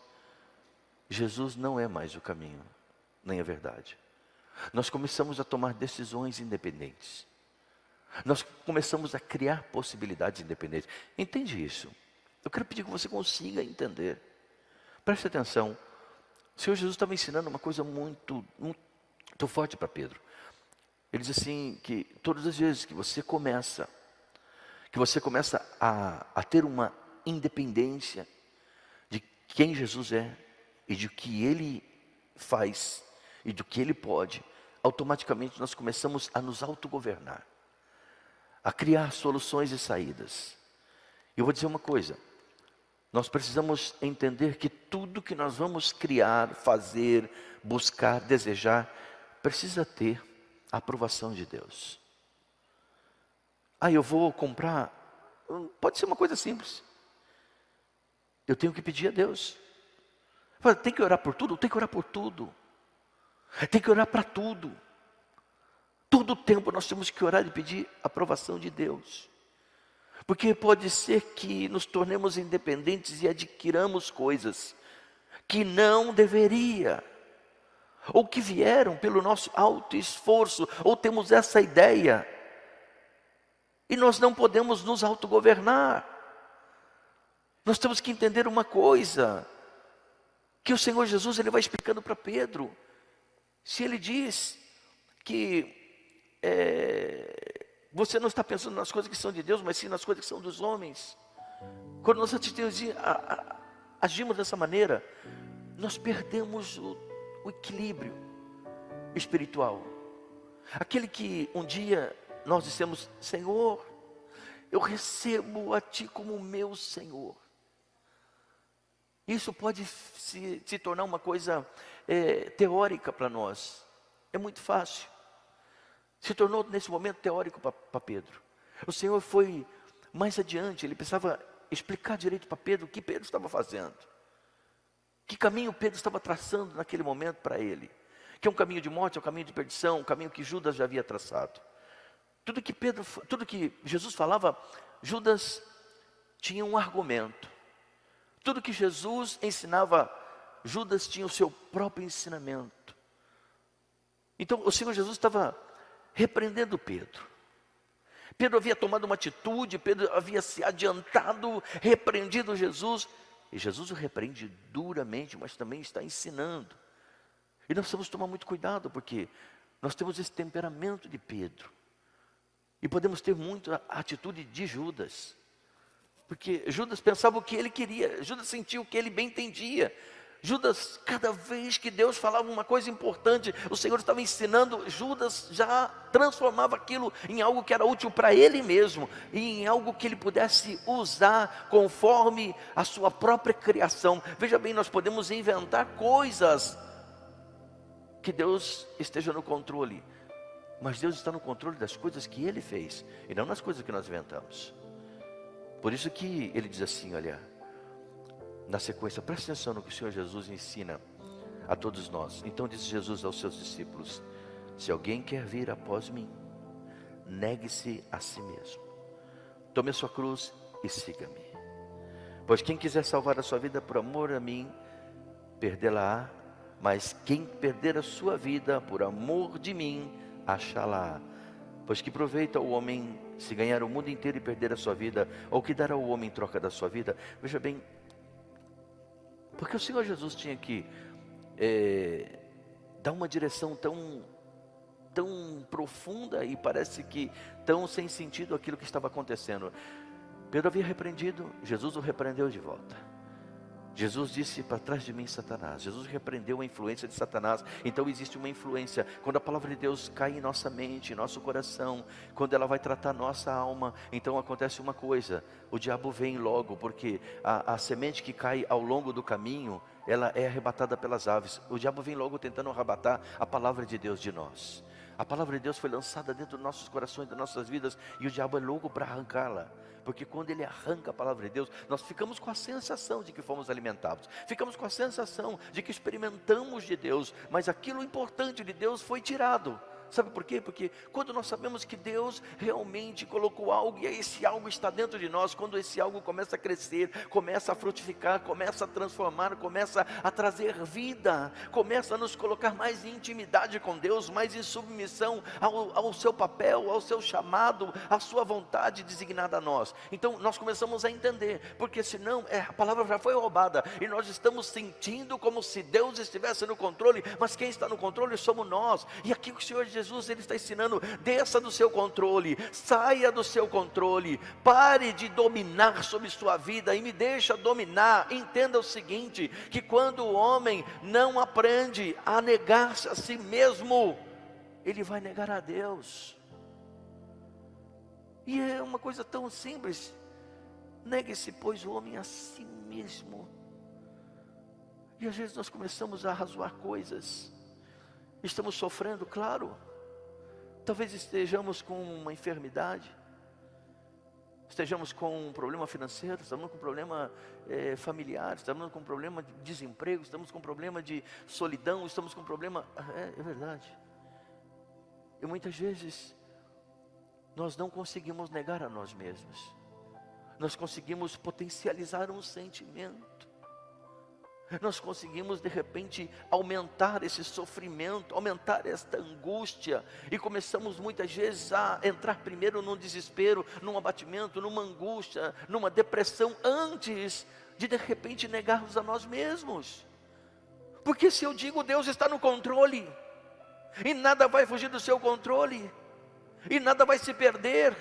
Jesus não é mais o caminho, nem a verdade. Nós começamos a tomar decisões independentes. Nós começamos a criar possibilidades independentes. Entende isso? Eu quero pedir que você consiga entender. Preste atenção. O Senhor Jesus estava ensinando uma coisa muito forte para Pedro. Ele diz assim, que todas as vezes que você começa a ter uma independência de quem Jesus é e de que Ele faz e do que Ele pode, automaticamente nós começamos a nos autogovernar, a criar soluções e saídas. E eu vou dizer uma coisa, nós precisamos entender que tudo que nós vamos criar, fazer, buscar, desejar, precisa ter a aprovação de Deus. Eu vou comprar, pode ser uma coisa simples. Eu tenho que pedir a Deus. Tem que orar por tudo? Tem que orar por tudo. Tem que orar para tudo. Todo o tempo nós temos que orar e pedir a aprovação de Deus. Porque pode ser que nos tornemos independentes e adquiramos coisas que não deveria, ou que vieram pelo nosso alto esforço, ou temos essa ideia, e nós não podemos nos autogovernar. Nós temos que entender uma coisa, que o Senhor Jesus ele vai explicando para Pedro. Se ele diz que você não está pensando nas coisas que são de Deus, mas sim nas coisas que são dos homens. Quando nós agimos dessa maneira, nós perdemos o equilíbrio espiritual. Aquele que um dia nós dissemos: Senhor, eu recebo a Ti como meu Senhor. Isso pode se tornar uma coisa teórica para nós. É muito fácil. Se tornou nesse momento teórico para Pedro. O Senhor foi mais adiante, ele precisava explicar direito para Pedro o que Pedro estava fazendo. Que caminho Pedro estava traçando naquele momento para ele. Que é um caminho de morte, é um caminho de perdição, um caminho que Judas já havia traçado. Tudo que Jesus falava, Judas tinha um argumento. Tudo que Jesus ensinava, Judas tinha o seu próprio ensinamento. Então o Senhor Jesus estava repreendendo Pedro. Pedro havia tomado uma atitude, Pedro havia se adiantado, repreendido Jesus. E Jesus o repreende duramente, mas também está ensinando. E nós precisamos tomar muito cuidado, porque nós temos esse temperamento de Pedro. E podemos ter muito a atitude de Judas. Porque Judas pensava o que ele queria, Judas sentia o que ele bem entendia. Judas, cada vez que Deus falava uma coisa importante, o Senhor estava ensinando, Judas já transformava aquilo em algo que era útil para ele mesmo, e em algo que ele pudesse usar conforme a sua própria criação. Veja bem, nós podemos inventar coisas, que Deus esteja no controle, mas Deus está no controle das coisas que Ele fez, e não nas coisas que nós inventamos. Por isso que Ele diz assim, olha, na sequência, preste atenção no que o Senhor Jesus ensina a todos nós. Então disse Jesus aos seus discípulos: se alguém quer vir após mim, negue-se a si mesmo, tome a sua cruz e siga-me. Pois quem quiser salvar a sua vida por amor a mim, perdê-la-á, mas quem perder a sua vida por amor de mim, achá-la-á. Pois que proveita o homem se ganhar o mundo inteiro e perder a sua vida, ou que dará o homem em troca da sua vida? Veja bem, porque o Senhor Jesus tinha que dar uma direção tão profunda e parece que tão sem sentido aquilo que estava acontecendo. Pedro havia repreendido, Jesus o repreendeu de volta. Jesus disse: para trás de mim, Satanás. Jesus repreendeu a influência de Satanás. Então existe uma influência. Quando a palavra de Deus cai em nossa mente, em nosso coração, quando ela vai tratar nossa alma, então acontece uma coisa: o diabo vem logo, porque a semente que cai ao longo do caminho, ela é arrebatada pelas aves. O diabo vem logo tentando arrebatar a palavra de Deus de nós. A palavra de Deus foi lançada dentro dos nossos corações, das nossas vidas, e o diabo é louco para arrancá-la. Porque quando ele arranca a palavra de Deus, nós ficamos com a sensação de que fomos alimentados. Ficamos com a sensação de que experimentamos de Deus, mas aquilo importante de Deus foi tirado. Sabe por quê? Porque quando nós sabemos que Deus realmente colocou algo, e esse algo está dentro de nós, quando esse algo começa a crescer, começa a frutificar, começa a transformar, começa a trazer vida, começa a nos colocar mais em intimidade com Deus, mais em submissão ao seu papel, ao seu chamado, à sua vontade designada a nós. Então nós começamos a entender, porque senão a palavra já foi roubada, e nós estamos sentindo como se Deus estivesse no controle, mas quem está no controle somos nós. E aqui o Senhor Jesus, Ele está ensinando: desça do seu controle, saia do seu controle, pare de dominar sobre sua vida e me deixa dominar. Entenda o seguinte, que quando o homem não aprende a negar-se a si mesmo, ele vai negar a Deus. E é uma coisa tão simples: negue-se, pois, o homem a si mesmo. E às vezes nós começamos a arrazoar coisas. Estamos sofrendo, claro. Talvez estejamos com uma enfermidade, estejamos com um problema financeiro, estamos com um problema familiar, estamos com um problema de desemprego, estamos com um problema de solidão, estamos com um problema... É verdade. E muitas vezes nós não conseguimos negar a nós mesmos. Nós conseguimos potencializar um sentimento. Nós conseguimos de repente aumentar esse sofrimento, aumentar esta angústia, e começamos muitas vezes a entrar primeiro num desespero, num abatimento, numa angústia, numa depressão, antes de repente negarmos a nós mesmos. Porque se eu digo Deus está no controle, e nada vai fugir do seu controle, e nada vai se perder.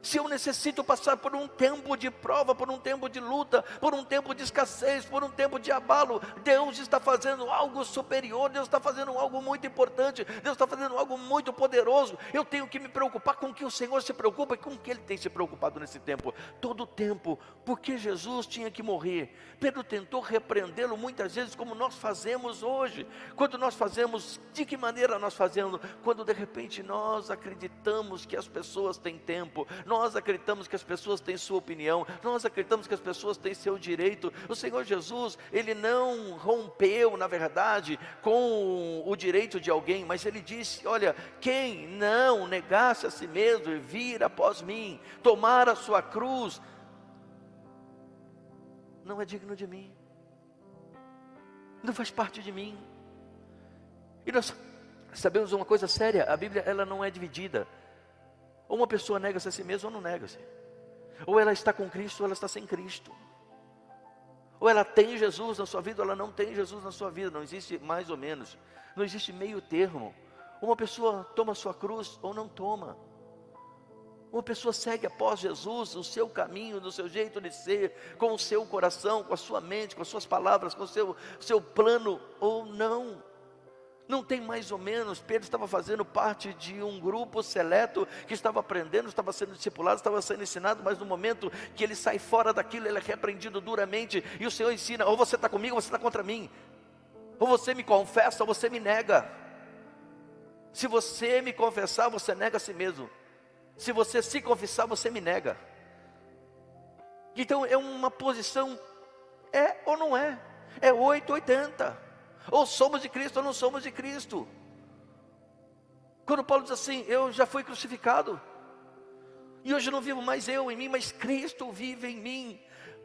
Se eu necessito passar por um tempo de prova, por um tempo de luta, por um tempo de escassez, por um tempo de abalo, Deus está fazendo algo superior, Deus está fazendo algo muito importante, Deus está fazendo algo muito poderoso. Eu tenho que me preocupar com o que o Senhor se preocupa e com o que Ele tem se preocupado nesse tempo. Todo o tempo, porque Jesus tinha que morrer. Pedro tentou repreendê-lo muitas vezes, como nós fazemos hoje. Quando nós fazemos, de que maneira nós fazemos? Quando de repente nós acreditamos que as pessoas têm tempo, nós acreditamos que as pessoas têm sua opinião, nós acreditamos que as pessoas têm seu direito. O Senhor Jesus, Ele não rompeu, na verdade, com o direito de alguém, mas Ele disse: olha, quem não negasse a si mesmo e vir após mim, tomar a sua cruz, não é digno de mim, não faz parte de mim. E nós sabemos uma coisa séria: a Bíblia, ela não é dividida. Ou uma pessoa nega-se a si mesma ou não nega-se. Ou ela está com Cristo ou ela está sem Cristo. Ou ela tem Jesus na sua vida ou ela não tem Jesus na sua vida. Não existe mais ou menos. Não existe meio termo. Uma pessoa toma a sua cruz ou não toma. Uma pessoa segue após Jesus, o seu caminho, do seu jeito de ser, com o seu coração, com a sua mente, com as suas palavras, com o seu plano, ou não. Não tem mais ou menos. Pedro estava fazendo parte de um grupo seleto, que estava aprendendo, estava sendo discipulado, estava sendo ensinado, mas no momento que ele sai fora daquilo, ele é repreendido duramente, e o Senhor ensina: ou você está comigo, ou você está contra mim, ou você me confessa, ou você me nega. Se você me confessar, você nega a si mesmo. Se você se confessar, você me nega. Então é uma posição, é ou não é? É 880. Ou somos de Cristo ou não somos de Cristo. Quando Paulo diz assim: eu já fui crucificado, e hoje não vivo mais eu em mim, mas Cristo vive em mim.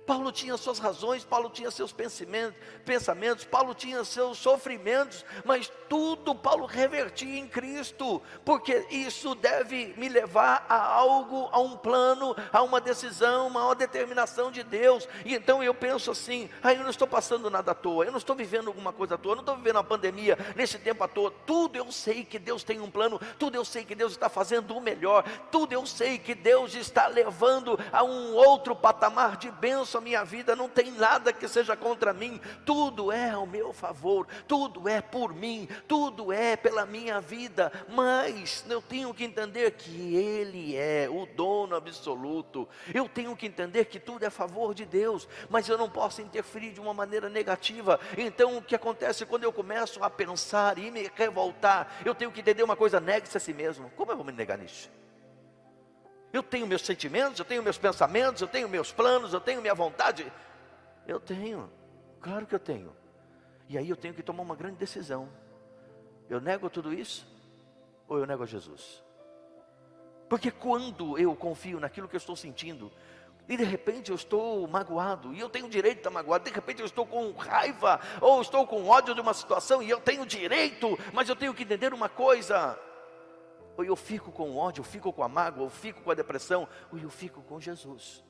Paulo tinha suas razões, Paulo tinha seus pensamentos, Paulo tinha seus sofrimentos, mas tudo Paulo revertia em Cristo, porque isso deve me levar a algo, a um plano, a uma decisão, a uma determinação de Deus. E então eu penso assim: eu não estou passando nada à toa, eu não estou vivendo alguma coisa à toa, eu não estou vivendo uma pandemia nesse tempo à toa. Tudo eu sei que Deus tem um plano, tudo eu sei que Deus está fazendo o melhor, tudo eu sei que Deus está levando a um outro patamar de bênção a minha vida. Não tem nada que seja contra mim, tudo é ao meu favor, tudo é por mim, tudo é pela minha vida. Mas eu tenho que entender que Ele é o dono absoluto. Eu tenho que entender que tudo é a favor de Deus, mas eu não posso interferir de uma maneira negativa. Então o que acontece quando eu começo a pensar e me revoltar? Eu tenho que entender uma coisa: negue-se a si mesmo. Como eu vou me negar nisso? Eu tenho meus sentimentos, eu tenho meus pensamentos, eu tenho meus planos, eu tenho minha vontade. Eu tenho, claro que eu tenho. E aí eu tenho que tomar uma grande decisão: eu nego tudo isso, ou eu nego a Jesus? Porque quando eu confio naquilo que eu estou sentindo, e de repente eu estou magoado, e eu tenho o direito de estar magoado, de repente eu estou com raiva, ou estou com ódio de uma situação, e eu tenho direito, mas eu tenho que entender uma coisa: ou eu fico com o ódio, eu fico com a mágoa, eu fico com a depressão, ou eu fico com Jesus.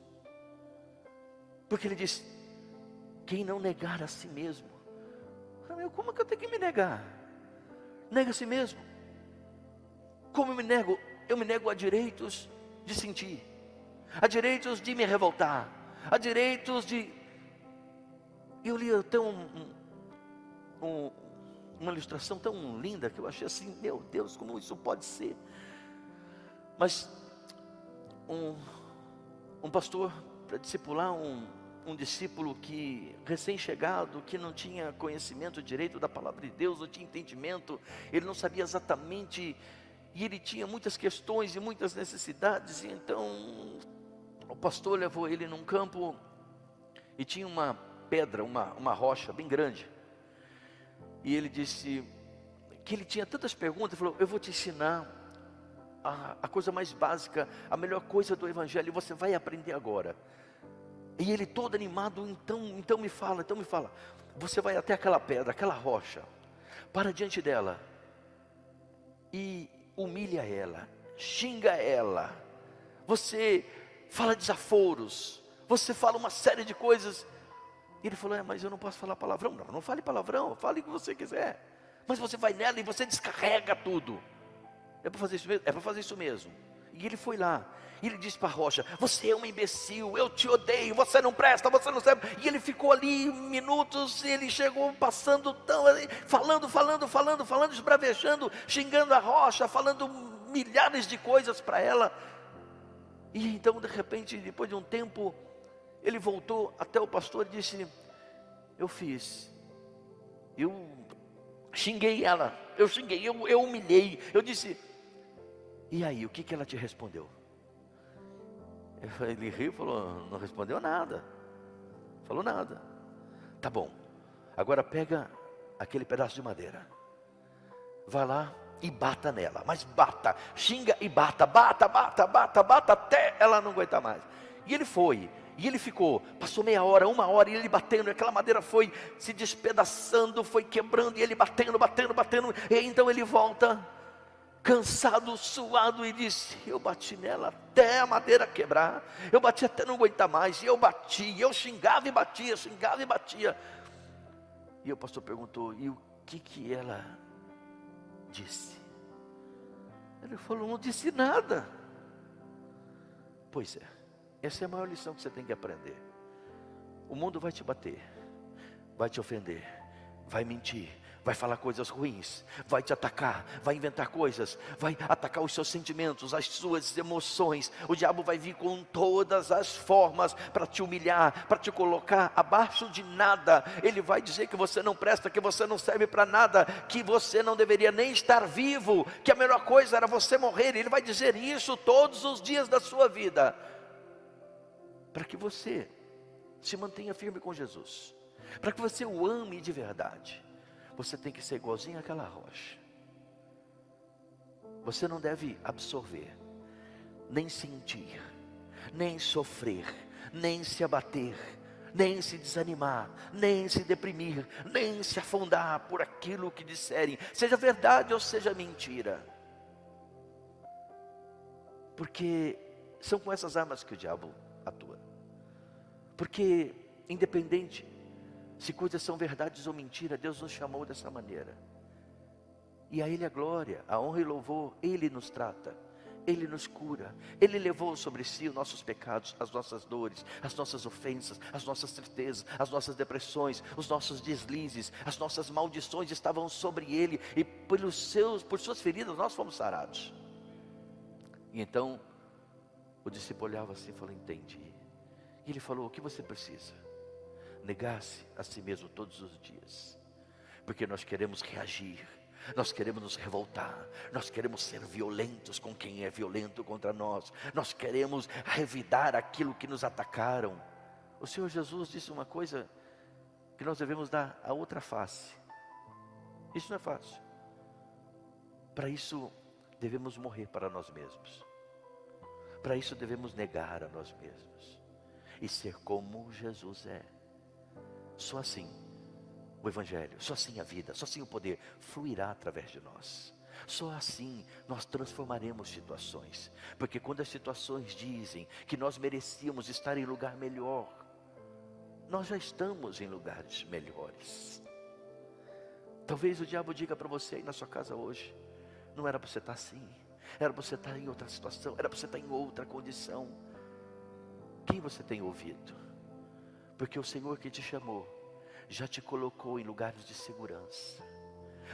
Porque Ele diz: quem não negar a si mesmo. Como é que eu tenho que me negar? Nega a si mesmo. Como eu me nego? Eu me nego a direitos de sentir, a direitos de me revoltar, a direitos de... Eu li até uma ilustração tão linda, que eu achei assim: meu Deus, como isso pode ser? Mas um pastor, para discipular um discípulo que recém-chegado, que não tinha conhecimento direito da palavra de Deus, não tinha entendimento, ele não sabia exatamente, e ele tinha muitas questões e muitas necessidades. E então o pastor levou ele num campo, e tinha uma pedra, uma rocha bem grande, e ele disse que ele tinha tantas perguntas. Ele falou: eu vou te ensinar a coisa mais básica, a melhor coisa do Evangelho, você vai aprender agora. E ele todo animado: então me fala, você vai até aquela pedra, aquela rocha, para diante dela, e humilha ela, xinga ela, você fala desaforos, você fala uma série de coisas. E ele falou: mas eu não posso falar palavrão. Não fale palavrão, fale o que você quiser, mas você vai nela e você descarrega tudo. É para fazer isso mesmo? É para fazer isso mesmo. E ele foi lá, e ele disse para a rocha: você é um imbecil, eu te odeio, você não presta, você não serve. E ele ficou ali minutos, e ele chegou passando falando, esbravejando, xingando a rocha, falando milhares de coisas para ela. E então, de repente, depois de um tempo, ele voltou até o pastor e disse: eu xinguei ela, eu humilhei. Eu disse: e aí, o que ela te respondeu? Ele riu e falou: não respondeu nada, falou nada. Tá bom, agora pega aquele pedaço de madeira, vai lá e bata nela, mas bata, xinga e bata, até ela não aguentar mais. E ele foi, e ele ficou, passou meia hora, uma hora, e ele batendo, e aquela madeira foi se despedaçando, foi quebrando, e ele batendo, e então ele volta, cansado, suado, e disse: eu bati nela até a madeira quebrar, eu bati até não aguentar mais, e eu bati, eu xingava e batia. E o pastor perguntou: e o que ela disse? Ele falou: não disse nada. Pois é, essa é a maior lição que você tem que aprender. O mundo vai te bater, vai te ofender, vai mentir, vai falar coisas ruins, vai te atacar, vai inventar coisas, vai atacar os seus sentimentos, as suas emoções. O diabo vai vir com todas as formas para te humilhar, para te colocar abaixo de nada. Ele vai dizer que você não presta, que você não serve para nada, que você não deveria nem estar vivo, que a melhor coisa era você morrer. Ele vai dizer isso todos os dias da sua vida, para que você se mantenha firme com Jesus, para que você o ame de verdade. Você tem que ser igualzinho àquela rocha. Você não deve absorver, nem sentir, nem sofrer, nem se abater, nem se desanimar, nem se deprimir, nem se afundar por aquilo que disserem, seja verdade ou seja mentira. Porque são com essas armas que o diabo atua. Porque independente se coisas são verdades ou mentira, Deus nos chamou dessa maneira. E a Ele a glória, a honra e louvor. Ele nos trata, Ele nos cura. Ele levou sobre si os nossos pecados, as nossas dores, as nossas ofensas, as nossas tristezas, as nossas depressões, os nossos deslizes, as nossas maldições estavam sobre Ele. E por suas feridas nós fomos sarados. E então o discípulo olhava assim e falou: entendi. E Ele falou: o que você precisa? Negar-se a si mesmo todos os dias, porque nós queremos reagir, nós queremos nos revoltar, nós queremos ser violentos com quem é violento contra nós, nós queremos revidar aquilo que nos atacaram. O Senhor Jesus disse uma coisa, que nós devemos dar a outra face. Isso não é fácil. Para isso devemos morrer para nós mesmos, para isso devemos negar a nós mesmos e ser como Jesus é. Só assim o Evangelho, só assim a vida, só assim o poder fluirá através de nós. Só assim nós transformaremos situações. Porque quando as situações dizem que nós merecíamos estar em lugar melhor, nós já estamos em lugares melhores. Talvez o diabo diga para você aí na sua casa hoje: não era para você estar assim, era para você estar em outra situação, era para você estar em outra condição. Quem você tem ouvido? Porque o Senhor que te chamou já te colocou em lugares de segurança.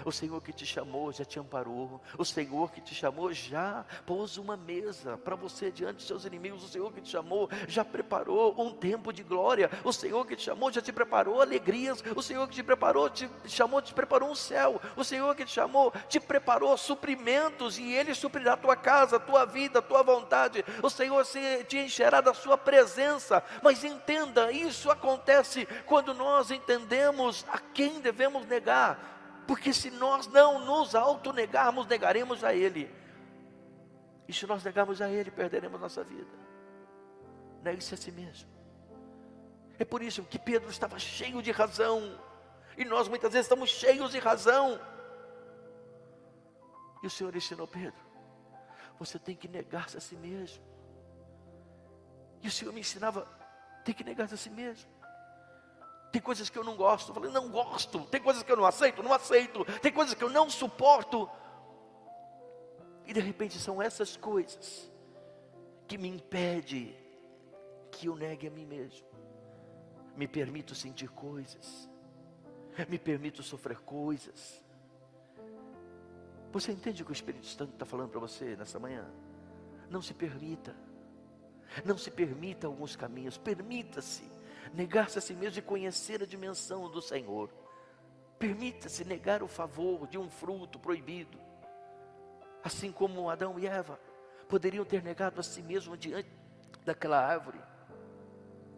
O Senhor que te chamou já te amparou. O Senhor que te chamou já pôs uma mesa para você diante dos seus inimigos. O Senhor que te chamou já preparou um tempo de glória. O Senhor que te chamou já te preparou alegrias. O Senhor que te preparou, te chamou, te preparou um céu. O Senhor que te chamou te preparou suprimentos, e Ele suprirá a tua casa, a tua vida, a tua vontade. O Senhor te encherá da sua presença. Mas entenda, isso acontece quando nós entendemos a quem devemos negar. Porque se nós não nos autonegarmos, negaremos a Ele. E se nós negarmos a Ele, perderemos nossa vida. Negue-se a si mesmo. É por isso que Pedro estava cheio de razão. E nós muitas vezes estamos cheios de razão. E o Senhor ensinou Pedro: você tem que negar-se a si mesmo. E o Senhor me ensinava: tem que negar-se a si mesmo. Tem coisas que eu não gosto, eu falei, não gosto. Tem coisas que eu não aceito, não aceito. Tem coisas que eu não suporto. E de repente são essas coisas que me impedem que eu negue a mim mesmo. Me permito sentir coisas, me permito sofrer coisas. Você entende o que o Espírito Santo está falando para você nessa manhã? Não se permita. Não se permita alguns caminhos. Permita-se negar-se a si mesmo e conhecer a dimensão do Senhor. Permita-se negar o favor de um fruto proibido. Assim como Adão e Eva poderiam ter negado a si mesmo diante daquela árvore.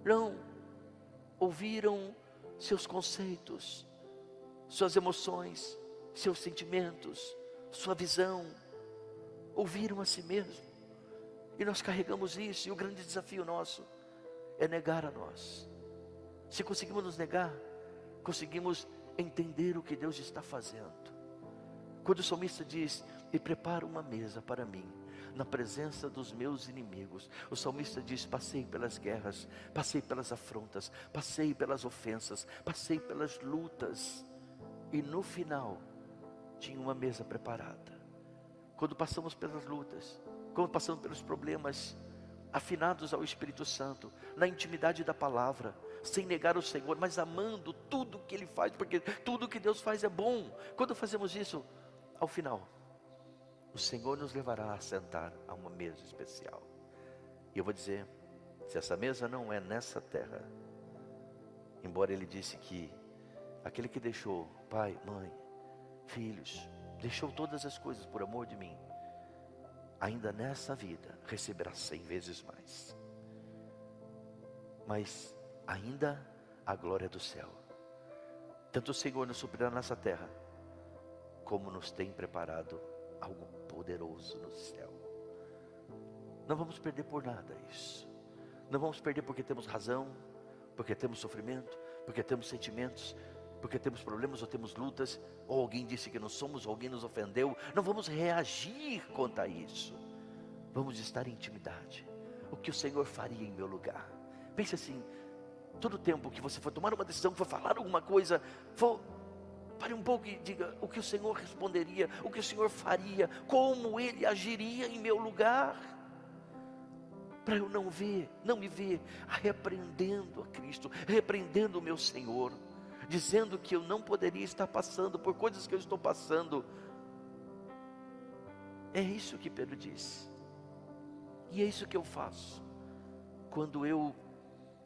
Não, ouviram seus conceitos, suas emoções, seus sentimentos, sua visão. Ouviram a si mesmo. E nós carregamos isso, e o grande desafio nosso é negar a nós. Se conseguimos nos negar, conseguimos entender o que Deus está fazendo. Quando o salmista diz: e prepara uma mesa para mim na presença dos meus inimigos. O salmista diz: passei pelas guerras, passei pelas afrontas, passei pelas ofensas, passei pelas lutas, e no final tinha uma mesa preparada. Quando passamos pelas lutas, quando passamos pelos problemas, afinados ao Espírito Santo, na intimidade da palavra, sem negar o Senhor, mas amando tudo que Ele faz, porque tudo que Deus faz é bom. Quando fazemos isso, ao final, o Senhor nos levará a sentar a uma mesa especial. E eu vou dizer, se essa mesa não é nessa terra, embora Ele disse que aquele que deixou pai, mãe, filhos, deixou todas as coisas por amor de mim, ainda nessa vida receberá 100 vezes mais. Mas ainda a glória do céu. Tanto o Senhor nos suprirá nessa terra, como nos tem preparado algo poderoso no céu. Não vamos perder por nada isso. Não vamos perder porque temos razão, porque temos sofrimento, porque temos sentimentos, porque temos problemas ou temos lutas, ou alguém disse que não somos, ou alguém nos ofendeu. Não vamos reagir contra isso. Vamos estar em intimidade. O que o Senhor faria em meu lugar? Pense assim, todo tempo que você for tomar uma decisão, for falar alguma coisa, pare um pouco e diga o que o Senhor responderia, o que o Senhor faria, como Ele agiria em meu lugar, para eu não me ver repreendendo a Cristo, repreendendo o meu Senhor, dizendo que eu não poderia estar passando por coisas que eu estou passando. É isso que Pedro diz, e é isso que eu faço, quando eu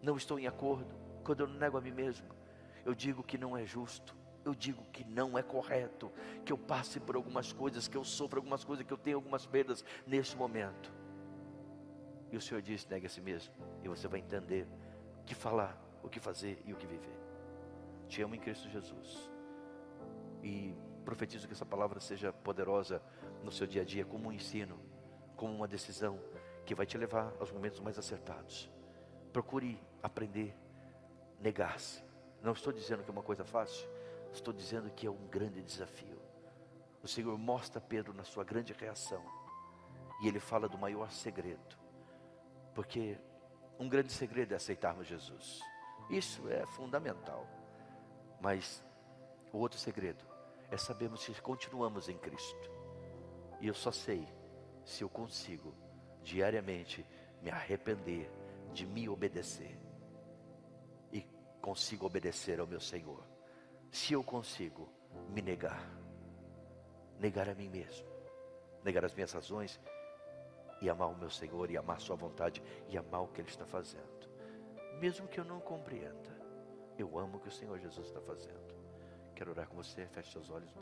não estou em acordo, quando eu nego a mim mesmo. Eu digo que não é justo, eu digo que não é correto, que eu passe por algumas coisas, que eu sofra algumas coisas, que eu tenha algumas perdas nesse momento. E o Senhor diz, negue a si mesmo, e você vai entender o que falar, o que fazer e o que viver. Te amo em Cristo Jesus, e profetizo que essa palavra seja poderosa no seu dia a dia, como um ensino, como uma decisão, que vai te levar aos momentos mais acertados. Procure aprender, negar-se. Não estou dizendo que é uma coisa fácil, estou dizendo que é um grande desafio. O Senhor mostra a Pedro na sua grande reação, e Ele fala do maior segredo, porque um grande segredo é aceitarmos Jesus, isso é fundamental, mas o outro segredo é sabermos se continuamos em Cristo, e eu só sei se eu consigo diariamente me arrepender de me obedecer, e consigo obedecer ao meu Senhor, se eu consigo me negar a mim mesmo, negar as minhas razões, e amar o meu Senhor, e amar a sua vontade, e amar o que Ele está fazendo, mesmo que eu não compreenda. Eu amo o que o Senhor Jesus está fazendo. Quero orar com você, feche seus olhos.